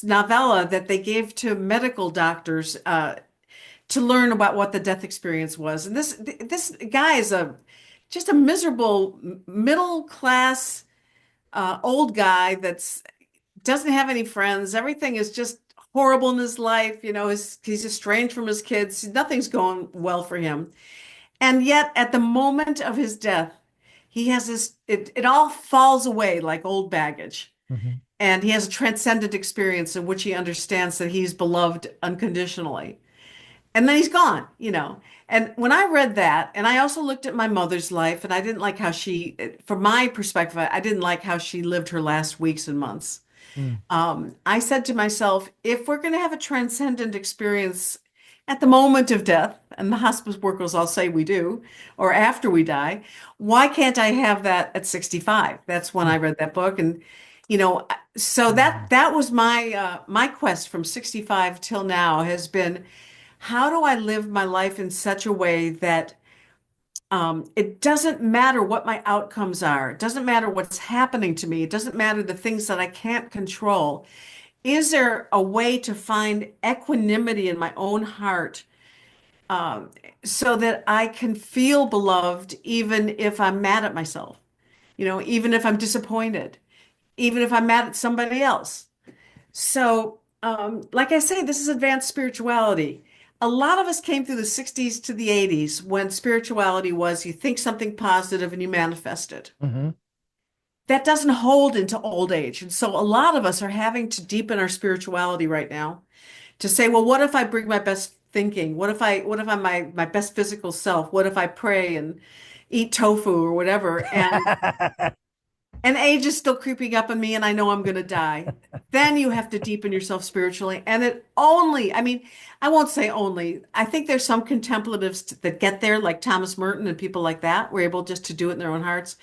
novella that they gave to medical doctors to learn about what the death experience was. And this guy is just a miserable middle class old guy that's doesn't have any friends. Everything is just horrible in his life. He's estranged from his kids. Nothing's going well for him. And yet, at the moment of his death, he has it all falls away like old baggage. Mhm. And he has a transcendent experience in which he understands that he's beloved unconditionally. And then he's gone, you know. And when I read that, and I also looked at my mother's life, and I didn't like how she, from my perspective, I didn't like how she lived her last weeks and months. Mm. I said to myself, if we're going to have a transcendent experience at the moment of death, and the hospice workers all say we do, or after we die, why can't I have that at 65? That's when I read that book, and you know, so Mm. that was my quest from 65 till now has been, how do I live my life in such a way that it doesn't matter what my outcomes are. It doesn't matter what's happening to me. It doesn't matter the things that I can't control. Is there a way to find equanimity in my own heart, um, so that I can feel beloved even if I'm mad at myself? You know, even if I'm disappointed, even if I'm mad at somebody else. So, like I say, this is advanced spirituality. A lot of us came through the 60s to the 80s when spirituality was you think something positive and you manifest it. Mhm. That doesn't hold into old age. And so a lot of us are having to deepen our spirituality right now to say, well, what if I bring my best thinking? What if I'm my best physical self? What if I pray and eat tofu or whatever? And age is still creeping up on me and I know I'm going to die. Then you have to deepen yourself spiritually. And it only, I mean, I won't say only. I think there's some contemplatives that get there, like Thomas Merton and people like that, were able just to do it in their own hearts.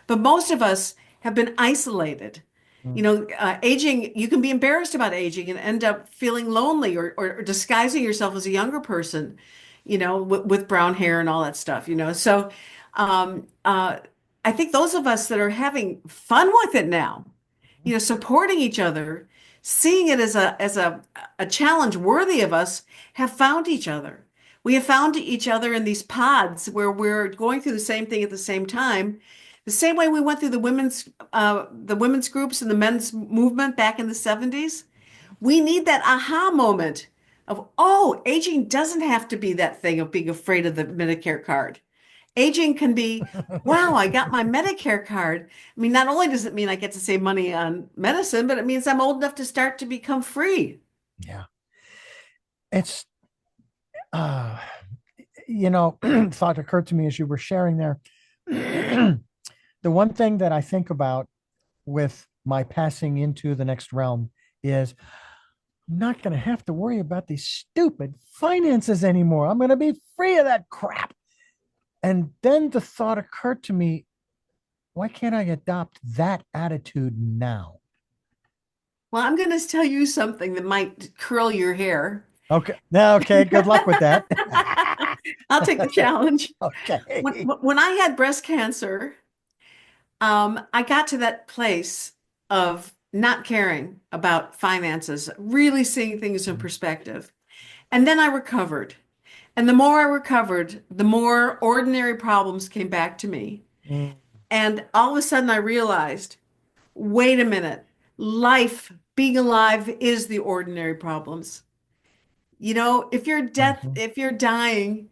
But most of us have been isolated. You Mm. know, aging, you can be embarrassed about aging and end up feeling lonely or disguising yourself as a younger person, you know, with brown hair and all that stuff, you know. So, um, uh, I think those of us that are having fun with it now, you know, supporting each other, seeing it as a challenge worthy of us, have found each other. We have found each other in these pods where we're going through the same thing at the same time. The same way we went through the women's groups and the men's movement back in the 70s. We need that aha moment of, oh, aging doesn't have to be that thing of being afraid of the Medicare card. Aging can be, wow, I got my Medicare card. I mean, not only does it mean I get to save money on medicine, but it means I'm old enough to start to become free. Yeah. It's uh thought occurred to me as you were sharing there. The one thing that I think about with my passing into the next realm is I'm not going to have to worry about these stupid finances anymore. I'm going to be free of that crap. And then the thought occurred to me, why can't I adopt that attitude now? Well, I'm going to tell you something that might curl your hair. Okay. Now, okay. Good luck with that. I'll take the challenge. Okay. When I had breast cancer, I got to that place of not caring about finances, really seeing things in perspective. And then I recovered. And the more I recovered, the more ordinary problems came back to me. Mm. And all of a sudden I realized, wait a minute, life, being alive is the ordinary problems. You know, Mhm. if you're dying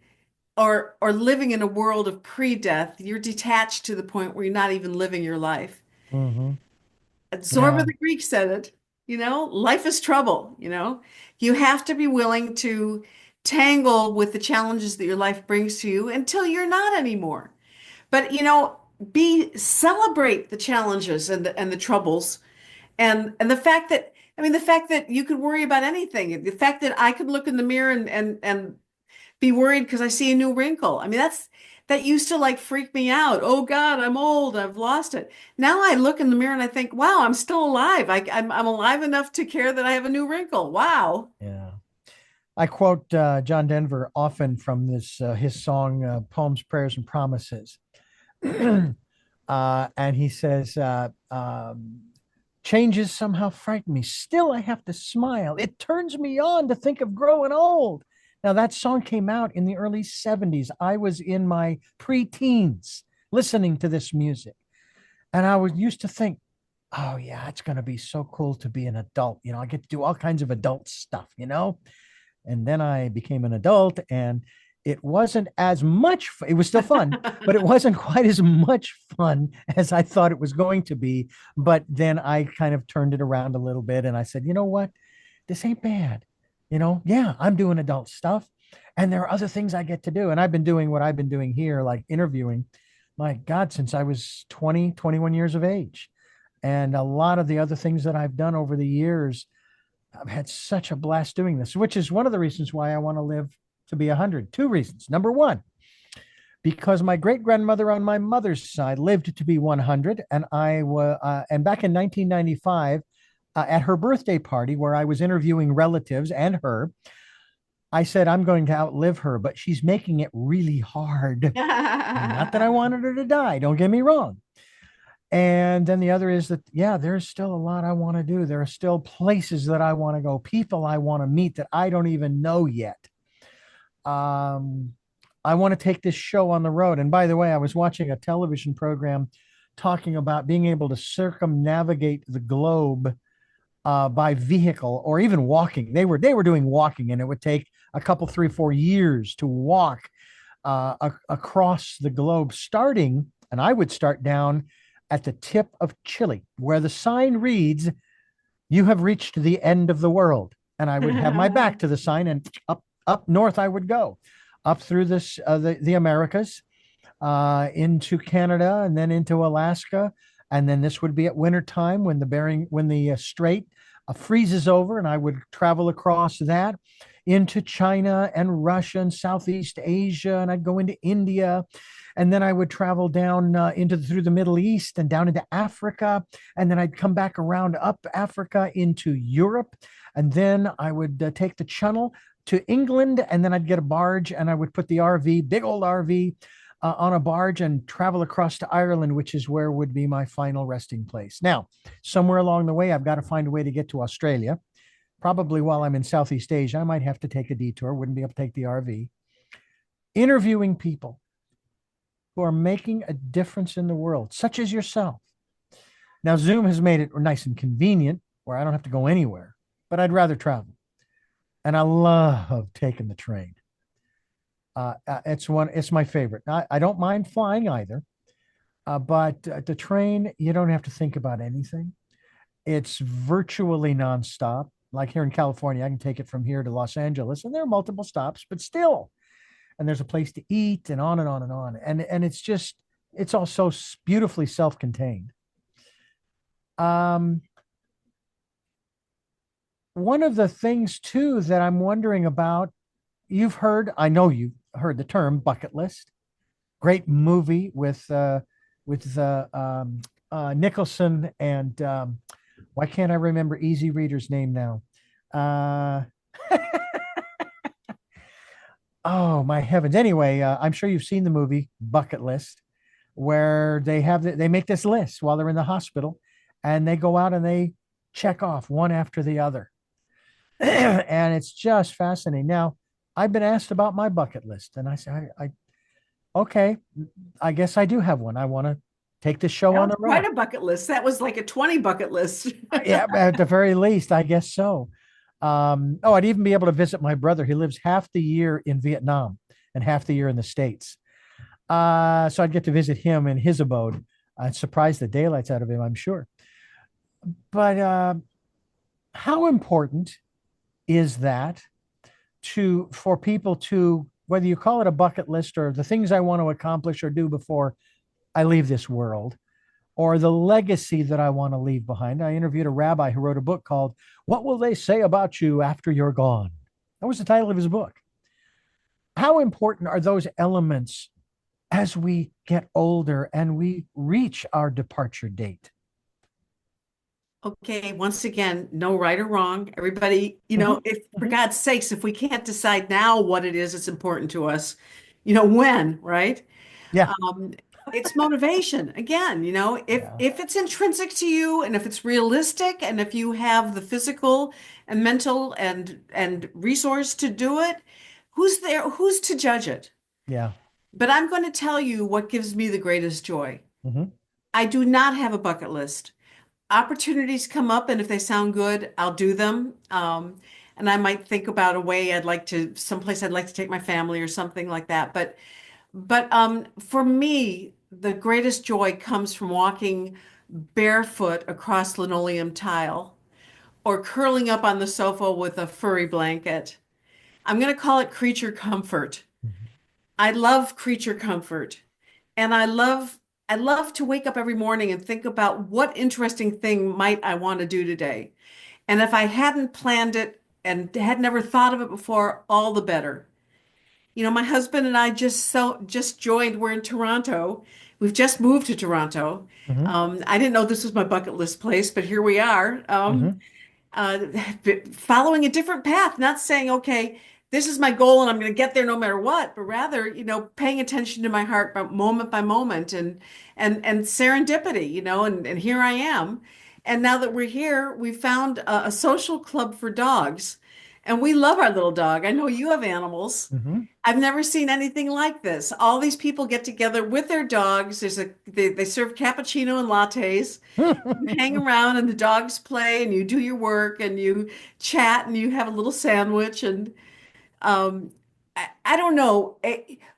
or living in a world of pre-death, you're detached to the point where you're not even living your life. Mhm. Zorba Yeah. the Greek said it, you know, life is trouble, you know. You have to be willing to tangle with the challenges that your life brings to you until you're not anymore. But you know, be celebrate the challenges and the troubles and the fact that the fact that you could worry about anything, the fact that I could look in the mirror and be worried because I see a new wrinkle. I mean, that used to like freak me out. Oh God, I'm old. I've lost it. Now I look in the mirror and I think, wow, I'm still alive. I'm alive enough to care that I have a new wrinkle. Wow. Yeah. I quote John Denver often from this his song "Poems, Prayers, and Promises," and he says, "Changes somehow frighten me. Still, I have to smile. It turns me on to think of growing old." Now, that song came out in the early '70s. I was in my pre-teens listening to this music, and I was used to think, "Oh yeah, it's going to be so cool to be an adult. I get to do all kinds of adult stuff." And then I became an adult, and it wasn't as much, it was still fun, but it wasn't quite as much fun as I thought it was going to be. But then I kind of turned it around a little bit and I said, you know what? This ain't bad. Yeah, I'm doing adult stuff and there are other things I get to do. And I've been doing what I've been doing here, like interviewing, my God, since I was 20, 21 years of age. And a lot of the other things that I've done over the years, I've had such a blast doing this, which is one of the reasons why I want to live to be 100. Two reasons. Number one, because my great grandmother on my mother's side lived to be 100, and and back in 1995, at her birthday party where I was interviewing relatives and her, I said I'm going to outlive her, but she's making it really hard. Not that I wanted her to die. Don't get me wrong. And then the other is that, yeah, there's still a lot I want to do. There are still places that I want to go, people I want to meet that I don't even know yet. Um, I want to take this show on the road. And by the way, I was watching a television program talking about being able to circumnavigate the globe by vehicle or even walking. They were doing walking, and it would take a couple, 3, 4 years to walk across the globe, starting, and I would start down at the tip of Chile, where the sign reads, "You have reached the end of the world." And I would have my back to the sign, and up north I would go, up through the Americas, into Canada, and then into Alaska, and then this would be at winter time when the Strait freezes over, and I would travel across that into China and Russia and Southeast Asia, and I'd go into India, and then I would travel down through the Middle East and down into Africa, and then I'd come back around up Africa into Europe, and then I would take the Channel to England, and then I'd get a barge, and I would put the RV, big old RV, on a barge and travel across to Ireland, which is where would be my final resting place. Now, somewhere along the way, I've got to find a way to get to Australia. Probably while I'm in Southeast Asia, I might have to take a detour, wouldn't be able to take the RV. Interviewing people who are making a difference in the world, such as yourself. Now, Zoom has made it nice and convenient where I don't have to go anywhere, but I'd rather travel. And I love taking the train. It's my favorite. I don't mind flying either, but the train, you don't have to think about anything. It's virtually nonstop. Like here in California, I can take it from here to Los Angeles, and there are multiple stops, but still, and there's a place to eat, and on and on and on. And it's all so beautifully self-contained. One of the things too that I'm wondering about, I know you've heard the term bucket list. Great movie with Nicholson and why can't I remember Easy Reader's name now? Oh my heavens! Anyway, I'm sure you've seen the movie Bucket List, where they make this list while they're in the hospital, and they go out and they check off one after the other, and it's just fascinating. Now, I've been asked about my bucket list, and I say, okay, I guess I do have one. I want to take this show That on was the road. quite a bucket list. That was like a 20 bucket list. Yeah, at the very least, I guess so. Oh, I'd even be able to visit my brother. He lives half the year in Vietnam and half the year in the States. So I'd get to visit him in his abode. I'd surprise the daylights out of him, I'm sure. But how important is that for people to, whether you call it a bucket list or the things I want to accomplish or do before I leave this world, or the legacy that I want to leave behind? I interviewed a rabbi who wrote a book called "What Will They Say About You After You're Gone?" That was the title of his book. How important are those elements as we get older and we reach our departure date? Okay, once again, no right or wrong. Everybody, Mhm, if for mhm. God's sakes, if we can't decide now what it is that's important to us, when, right? Yeah, Um, it's motivation. Again, if yeah, if it's intrinsic to you and if it's realistic and if you have the physical and mental and resource to do it, who's there? Who's to judge it? yeah. But I'm going to tell you what gives me the greatest joy. Mhm. I do not have a bucket list. Opportunities come up, and if they sound good, I'll do them. and I might think about a way someplace I'd like to take my family or something like that. But for me, the greatest joy comes from walking barefoot across linoleum tile or curling up on the sofa with a furry blanket. I'm going to call it creature comfort. I love creature comfort. And I love to wake up every morning and think about what interesting thing might I want to do today. And if I hadn't planned it and had never thought of it before, all the better. My husband and I just joined. We're in Toronto. We've just moved to Toronto. Hmm. I didn't know this was my bucket list place, but here we are. Hmm. Uh, Following a different path, not saying, okay, this is my goal and I'm going to get there no matter what, but rather, paying attention to my heart moment by moment and serendipity, and here I am. And now that we're here, we found a social club for dogs and we love our little dog. I know you have animals. Hmm. I've never seen anything like this. All these people get together with their dogs. They serve cappuccino and lattes. You hang around and the dogs play and you do your work and you chat and you have a little sandwich and um I don't know.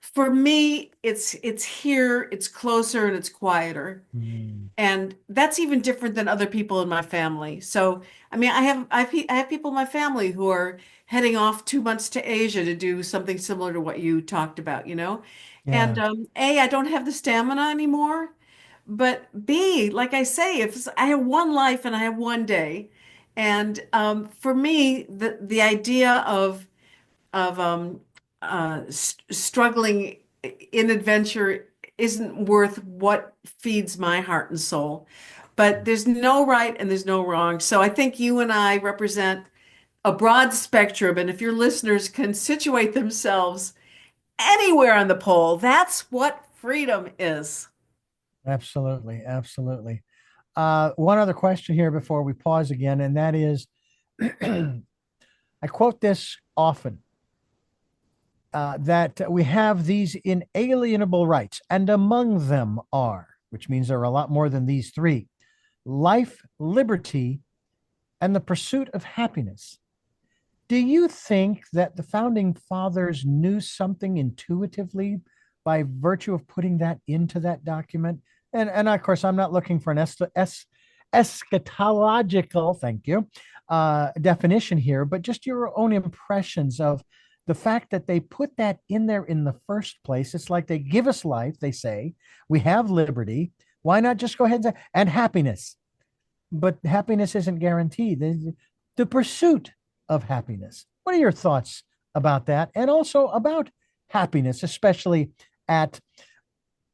For me, it's here, it's closer and it's quieter. Hmm. And that's even different than other people in my family. So, I mean, I have people in my family who are heading off 2 months to Asia to do something similar to what you talked about, And Yeah, A, I don't have the stamina anymore. But B, like I say, if I have one life and I have one day, and for me, the idea of struggling in adventure isn't worth what feeds my heart and soul. But there's no right and there's no wrong. So I think you and I represent a broad spectrum. And if your listeners can situate themselves anywhere on the pole, that's what freedom is. absolutely. Absolutely. One other question here before we pause again, and that is I quote this often that we have these inalienable rights, and among them are, which means there are a lot more than these three: life, liberty, and the pursuit of happiness. Do you think that the founding fathers knew something intuitively by virtue of putting that into that document? And of course, I'm not looking for an eschatological, thank you, definition here, but just your own impressions of the fact that they put that in there in the first place. It's like they give us life, they say, we have liberty. Why not just go ahead and happiness? But happiness isn't guaranteed. The pursuit of happiness. What are your thoughts about that? And also about happiness, especially at,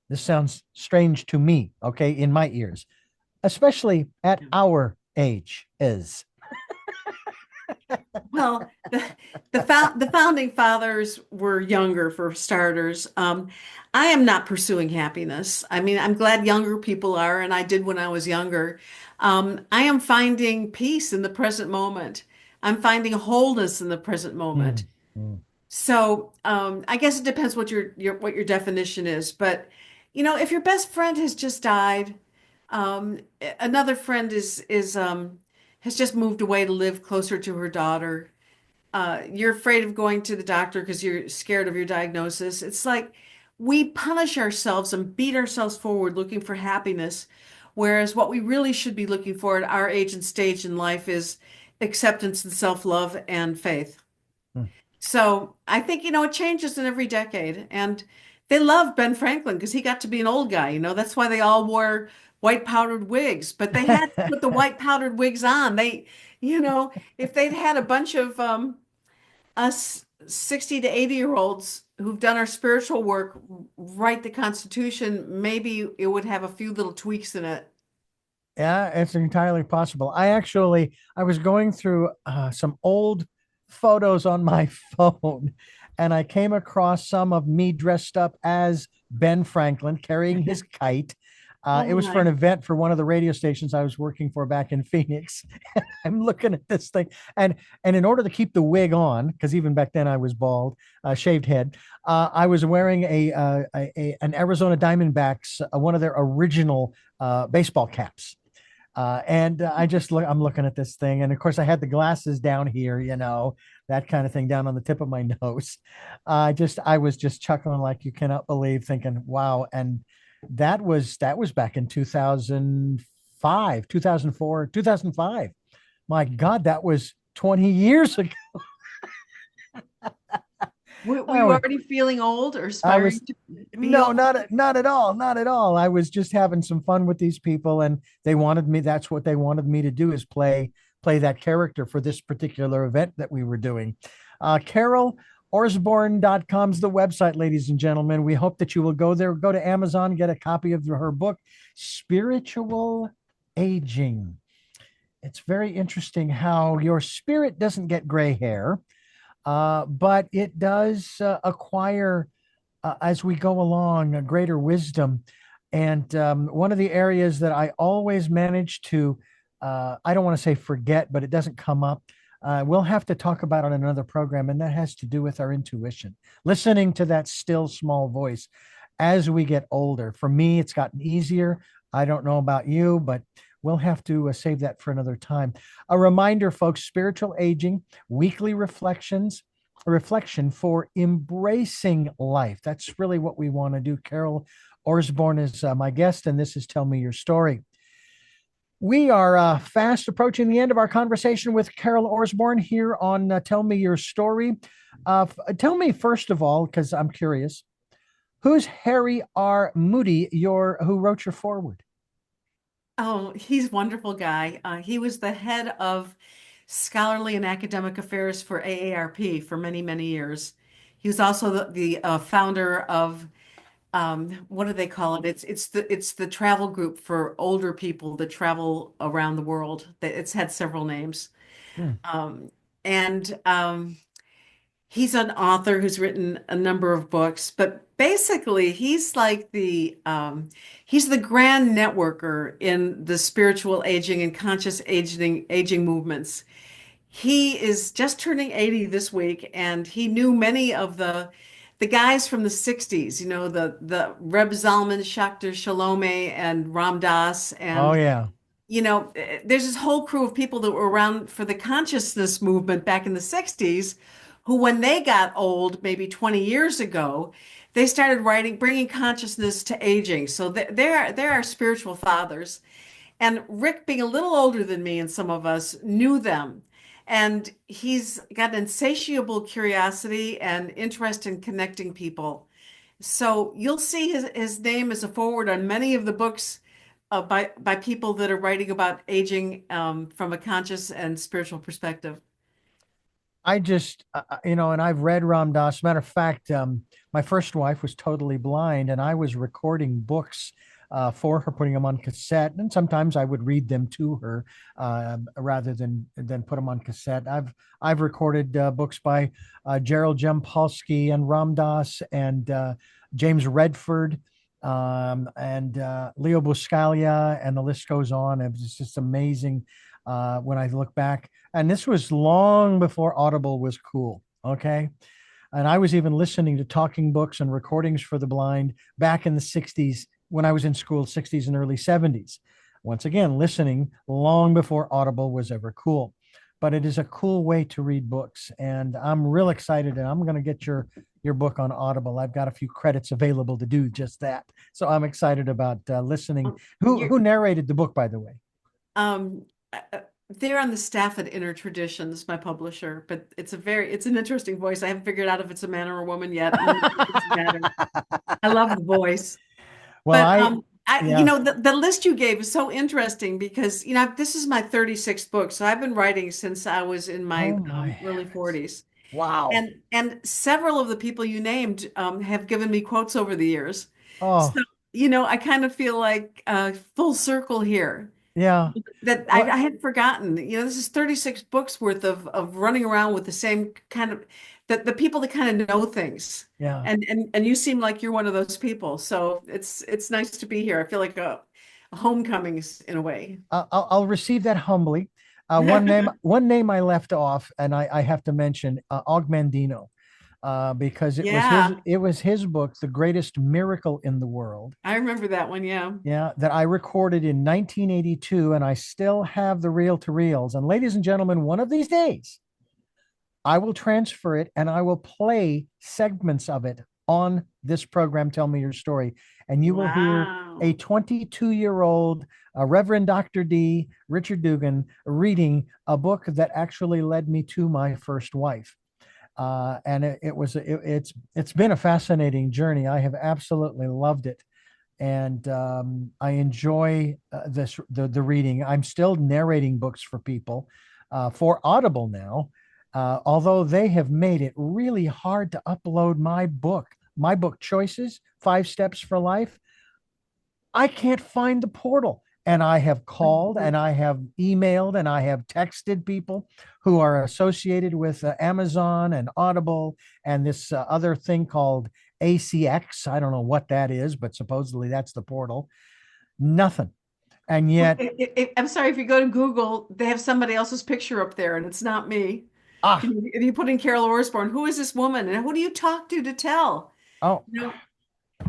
this sounds strange to me, okay, in my ears, especially at our age is. Well, the founding fathers were younger for starters. I am not pursuing happiness. I mean, I'm glad younger people are, and I did when I was younger. I am finding peace in the present moment. I'm finding wholeness in the present moment. Mm, mm, So, I guess it depends what what your definition is. But, if your best friend has just died, another friend is has just moved away to live closer to her daughter. You're afraid of going to the doctor because you're scared of your diagnosis. It's like we punish ourselves and beat ourselves forward looking for happiness, whereas what we really should be looking for at our age and stage in life is acceptance and self-love and faith. mm. So I think, it changes in every decade. And they love Ben Franklin because he got to be an old guy. That's why they all wore white powdered wigs, but they had to put the white powdered wigs on. If they'd had a bunch of us 60 to 80-year-olds who've done our spiritual work write the Constitution, maybe it would have a few little tweaks in it. Yeah, it's entirely possible. I was going through some old photos on my phone, and I came across some of me dressed up as Ben Franklin carrying his kite. Oh It was for my. an event for one of the radio stations I was working for back in Phoenix. I'm looking at this thing, and in order to keep the wig on, because even back then I was bald, shaved head, I was wearing an Arizona Diamondbacks, one of their original baseball caps. And I just look, I'm looking at this thing. And of course, I had the glasses down here, that kind of thing down on the tip of my nose. I was just chuckling like you cannot believe, thinking, wow. And that was back in 2005, 2004, 2005. My God, that was 20 years ago. Were I you was, already feeling old or I aspiring was to be No, old? not at all, not at all. I was just having some fun with these people, and they wanted me. That's what they wanted me to do, is play that character for this particular event that we were doing. Carol Orsborn.com is the website, ladies and gentlemen. We hope that you will go there, go to Amazon, get a copy of her book, Spiritual Aging. It's very interesting how your spirit doesn't get gray hair, but it does acquire, as we go along, a greater wisdom. And one of the areas that I always manage to, I don't want to say forget, but it doesn't come up. We'll have to talk about it on another program, and that has to do with our intuition, listening to that still small voice as we get older. For me, it's gotten easier. I don't know about you, but we'll have to save that for another time. A reminder, folks, spiritual aging, weekly reflections, a reflection for embracing life. That's really what we want to do. Carol Orsborn is my guest, and this is Tell Me Your Story. We are fast approaching the end of our conversation with Carol Orsborn here on Tell Me Your Story. Tell me, first of all, because I'm curious, who's Harry R. Moody, who wrote your foreword? Oh, he's a wonderful guy. He was the head of scholarly and academic affairs for AARP for many, many years. He was also the founder of what do they call it? It's the travel group for older people that travel around the world. It's had several names. Hmm. And he's an author who's written a number of books, but basically he's the grand networker in the spiritual aging and conscious aging movements. He is just turning 80 this week, and he knew many of the guys from the 60s, the Reb Zalman, Schachter Shalome, and Ram Dass, Oh, and yeah. there's this whole crew of people that were around for the consciousness movement back in the 60s, who, when they got old, maybe 20 years ago, they started writing, bringing consciousness to aging. So they're our spiritual fathers. And Rick, being a little older than me and some of us, knew them. And he's got an insatiable curiosity and interest in connecting people. So you'll see his name as a forward on many of the books by people that are writing about aging from a conscious and spiritual perspective. I just, and I've read Ram Dass. Matter of fact, my first wife was totally blind, and I was recording books for her, putting them on cassette, and sometimes I would read them to her rather than put them on cassette. I've recorded books by Gerald Jampolsky and Ram Dass and James Redford. And Leo Buscaglia, and the list goes on. It was just amazing when I look back. And this was long before Audible was cool. Okay. And I was even listening to talking books and recordings for the blind back in the 60s when I was in school, 60s and early 70s. Once again, listening long before Audible was ever cool. But it is a cool way to read books. And I'm real excited. And I'm going to get your book on Audible. I've got a few credits available to do just that. So I'm excited about listening. You're, Who narrated the book, by the way? um, they're on the staff at Inner Traditions, my publisher, but it's an interesting voice. I haven't figured out if it's a man or a woman yet. It doesn't matter. I love the voice. Well, But yeah. the list you gave is so interesting because this is my 36th book, so I've been writing since I was in my Oh my early heavens. 40s, Wow. and several of the people you named have given me quotes over the years. So Oh, I kind of feel like full circle here. yeah. That What? I had forgotten. This is 36 books worth of running around with the same kind of the people that kind of know things. Yeah. And you seem like you're one of those people. So it's nice to be here. I feel like a homecomings in a way. I'll receive that humbly. One name I left off, and I have to mention Og Mandino. because Yeah, it was his book, The Greatest Miracle in the World. I remember that one. Yeah. Yeah, that I recorded in 1982, and I still have the reel to reels. And ladies and gentlemen, one of these days, I will transfer it and I will play segments of it on this program, Tell Me Your Story. And you will hear a Wow. 22-year-old Reverend Dr. D, Richard Dugan, reading a book that actually led me to my first wife. And it's been a fascinating journey. I have absolutely loved it, and I enjoy the reading. I'm still narrating books for people for Audible now, although they have made it really hard to upload my book choices, 5 Steps for Life. I can't find the portal. And I have called and I have emailed and I have texted people who are associated with Amazon and Audible and this other thing called ACX. I don't know what that is, but supposedly that's the portal. Nothing. And yet, I'm sorry, if you go to Google, they have somebody else's picture up there, and it's not me. ah, If you put in Carol Orsborn, who is this woman, and who do you talk to tell? oh, You know,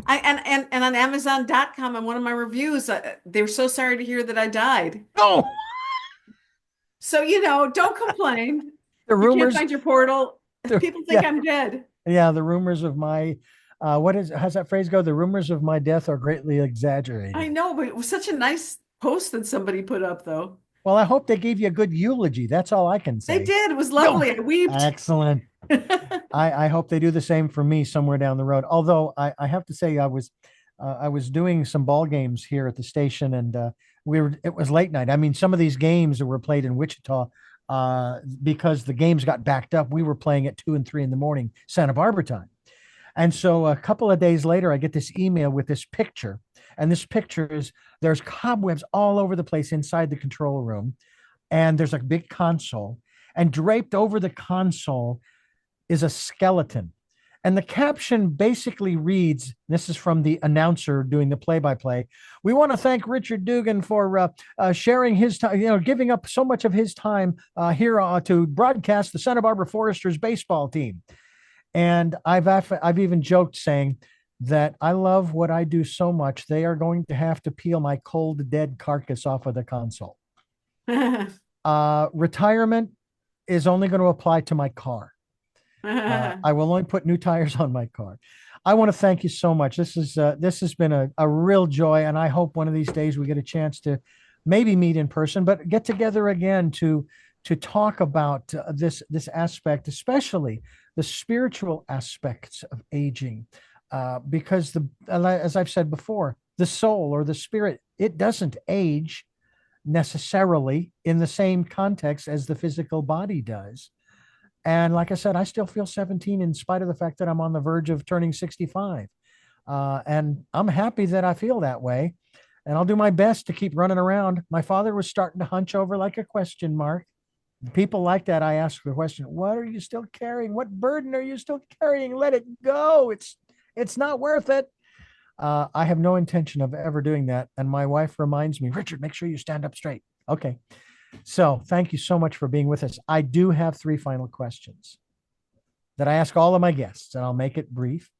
and on Amazon.com, on one of my reviews, they were so sorry to hear that I died. no, So, don't complain. the You can't rumors, find your portal. People think yeah, I'm dead. yeah, the rumors of my, how's that phrase go? The rumors of my death are greatly I exaggerated. know, but it was such a nice post that somebody put up, though. Well, I hope they gave you a good eulogy. That's all I can They say. did. It was No, lovely. I wept. excellent. I hope they do the same for me somewhere down the road. Although I have to say I was doing some ball games here at the station, and it was late night. I mean, some of these games that were played in Wichita, because the games got backed up, we were playing at 2 and 3 in the morning Santa Barbara time. And so a couple of days later, I get this email with this picture, and this picture is there's cobwebs all over the place inside the control room, and there's a big console, and draped over the console is a skeleton. And the caption basically reads, this is from the announcer doing the play-by-play. We want to thank Richard Dugan for sharing his time, giving up so much of his time here to broadcast the Santa Barbara Foresters baseball team. And I've even joked saying that I love what I do so much, they are going to have to peel my cold, dead carcass off of the console. Retirement is only going to apply to my car. I will only put new tires on my car. I want to thank you so much. This has been a real joy, and I hope one of these days we get a chance to maybe meet in person, but get together again to talk about this aspect, especially the spiritual aspects of aging, because as I've said before, the soul or the spirit, it doesn't age necessarily in the same context as the physical body does. And like I said, I still feel 17 in spite of the fact that I'm on the verge of turning 65. And I'm happy that I feel that way. And I'll do my best to keep running around. My father was starting to hunch over like a question mark. People like that. I ask the question, what are you still carrying? What burden are you still carrying? Let it go. It's not worth it. I have no intention of ever doing that. And my wife reminds me, Richard, make sure you stand up straight. Okay. So thank you so much for being with us. I do have 3 final questions that I ask all of my guests, and I'll make it brief.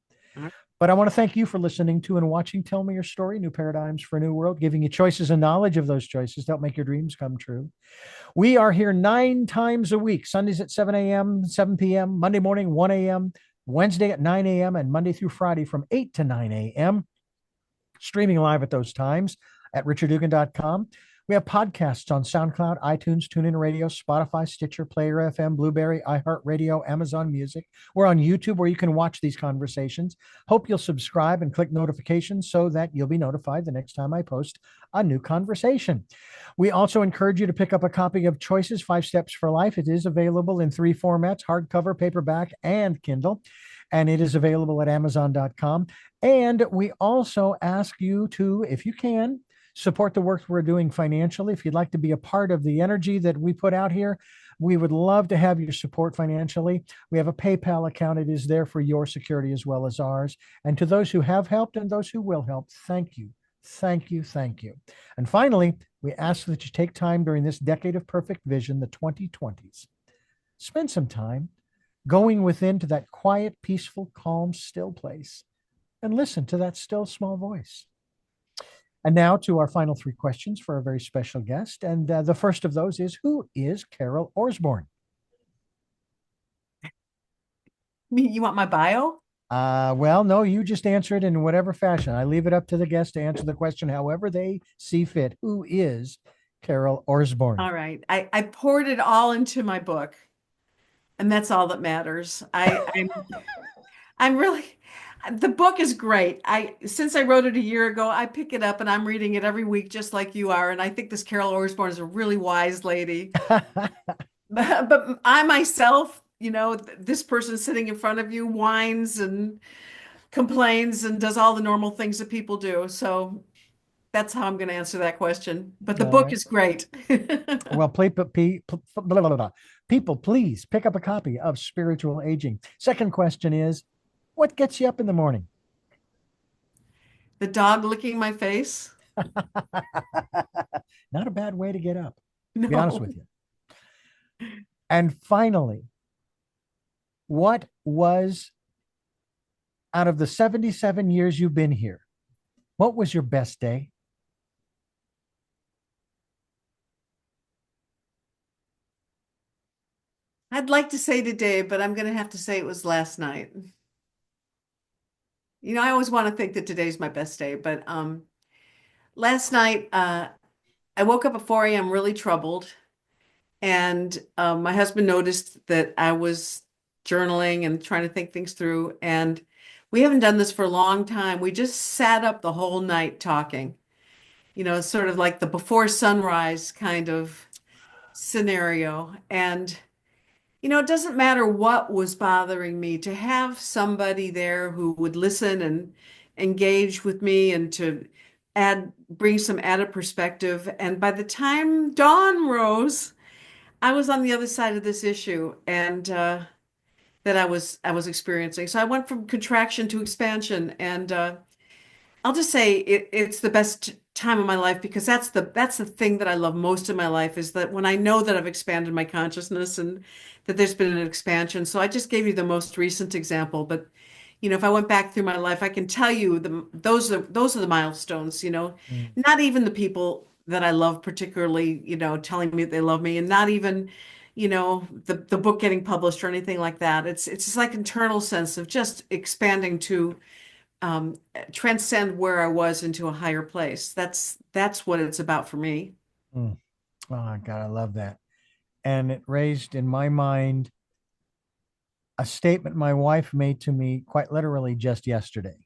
But I want to thank you for listening to and watching Tell Me Your Story, New Paradigms for a New World, giving you choices and knowledge of those choices to help make your dreams come true. We are here 9 times a week, Sundays at 7 a.m., 7 p.m., Monday morning, 1 a.m., Wednesday at 9 a.m., and Monday through Friday from 8 to 9 a.m., streaming live at those times at richarddugan.com. We have podcasts on SoundCloud, iTunes, TuneIn Radio, Spotify, Stitcher, Player FM, Blueberry, iHeartRadio, Amazon Music. We're on YouTube where you can watch these conversations. Hope you'll subscribe and click notifications so that you'll be notified the next time I post a new conversation. We also encourage you to pick up a copy of Choices, 5 Steps for Life. It is available in 3 formats, hardcover, paperback, and Kindle. And it is available at Amazon.com. And we also ask you to, if you can, support the work we're doing financially. If you'd like to be a part of the energy that we put out here, we would love to have your support financially. We have a PayPal account. It is there for your security as well as ours. And to those who have helped and those who will help, thank you. Thank you. Thank you. And finally, we ask that you take time during this decade of perfect vision, the 2020s. Spend some time going within to that quiet, peaceful, calm, still place and listen to that still small voice. And now to our final three questions for a very special guest. And the first of those is, who is Carol Orsborn? You want my bio? Well, no, you just answer it in whatever fashion. I leave it up to the guest to answer the question however they see fit. Who is Carol Orsborn? All right. I poured it all into my book, and that's all that matters. I'm really the book is great. I since I wrote it a year ago, I pick it up and I'm reading it every week just like you are. And I think this Carol Orsborn is a really wise lady. But I myself, this person sitting in front of you whines and complains and does all the normal things that people do. So that's how I'm going to answer that question. But the All book right. is great. Well, people, please pick up a copy of Spiritual Aging. Second question is, what gets you up in the morning? The dog licking my face? Not a bad way to get up, to be honest No. with you. And finally, what was, out of the 77 years you've been here, what was your best day? I'd like to say today, but I'm going to have to say it was last night. I always want to think that today's my best day, but last night I woke up at 4 a.m. really troubled, and my husband noticed that I was journaling and trying to think things through, and we haven't done this for a long time. We just sat up the whole night talking, sort of like the before sunrise kind of scenario. And it doesn't matter what was bothering me, to have somebody there who would listen and engage with me and to bring some added perspective. And by the time dawn rose, I was on the other side of this issue and that I was experiencing. So I went from contraction to expansion, and I'll just say it's the best time of my life, because that's the thing that I love most in my life, is that when I know that I've expanded my consciousness and that there's been an expansion. So I just gave you the most recent example, but if I went back through my life, I can tell you those are the milestones. Mm, Not even the people that I love particularly, telling me they love me, and not even, the book getting published or anything like that. It's just like internal sense of just expanding to um, transcend where I was into a higher place. That's what it's about for me. mm. Oh, God, I love that. And it raised in my mind a statement my wife made to me quite literally just yesterday.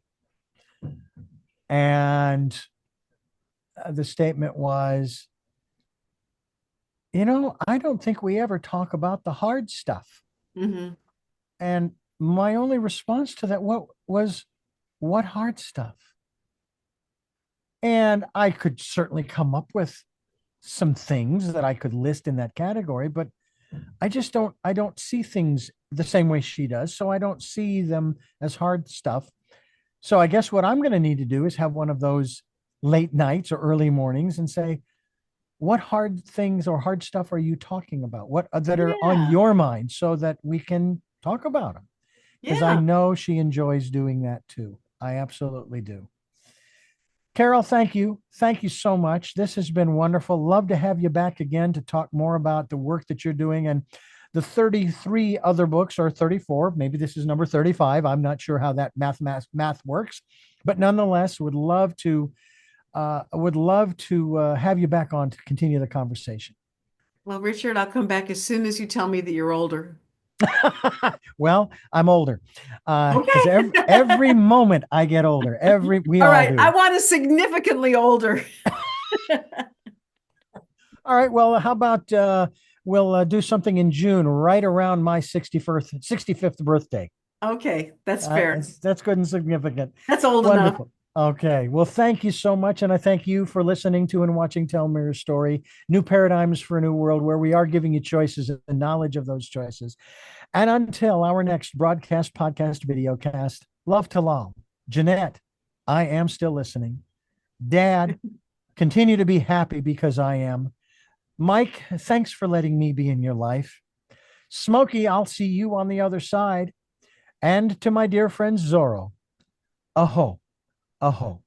And the statement was, I don't think we ever talk about the hard stuff. Hmm. And my only response to that what hard stuff? And I could certainly come up with some things that I could list in that category, but I don't see things the same way she does. So I don't see them as hard stuff. So I guess what I'm going to need to do is have one of those late nights or early mornings and say, what hard things or hard stuff are you talking about? What that are on Yeah. your mind, so that we can talk about them? Because I Yeah. know she enjoys doing that too. I absolutely do. Carol, thank you. Thank you so much. This has been wonderful. Love to have you back again to talk more about the work that you're doing and the 33 other books, or 34. Maybe this is number 35. I'm not sure how that math works, but nonetheless, would love to have you back on to continue the conversation. Well, Richard, I'll come back as soon as you tell me that you're older. Well, I'm older, because Okay. every moment I get older. We All all right. I do. want a significantly older. All right. Well, how about we'll do something in June, right around my 65th birthday. Okay, that's fair. That's good and significant. That's old enough. Wonderful. Okay. Well, thank you so much. And I thank you for listening to and watching Tell Me Your Story, New Paradigms for a New World, where we are giving you choices and knowledge of those choices. And until our next broadcast, podcast, video cast, love to Lal. Jeanette, I am still listening. Dad, continue to be happy, because I am. Mike, thanks for letting me be in your life. Smokey, I'll see you on the other side. And to my dear friend Zorro, aho, aho.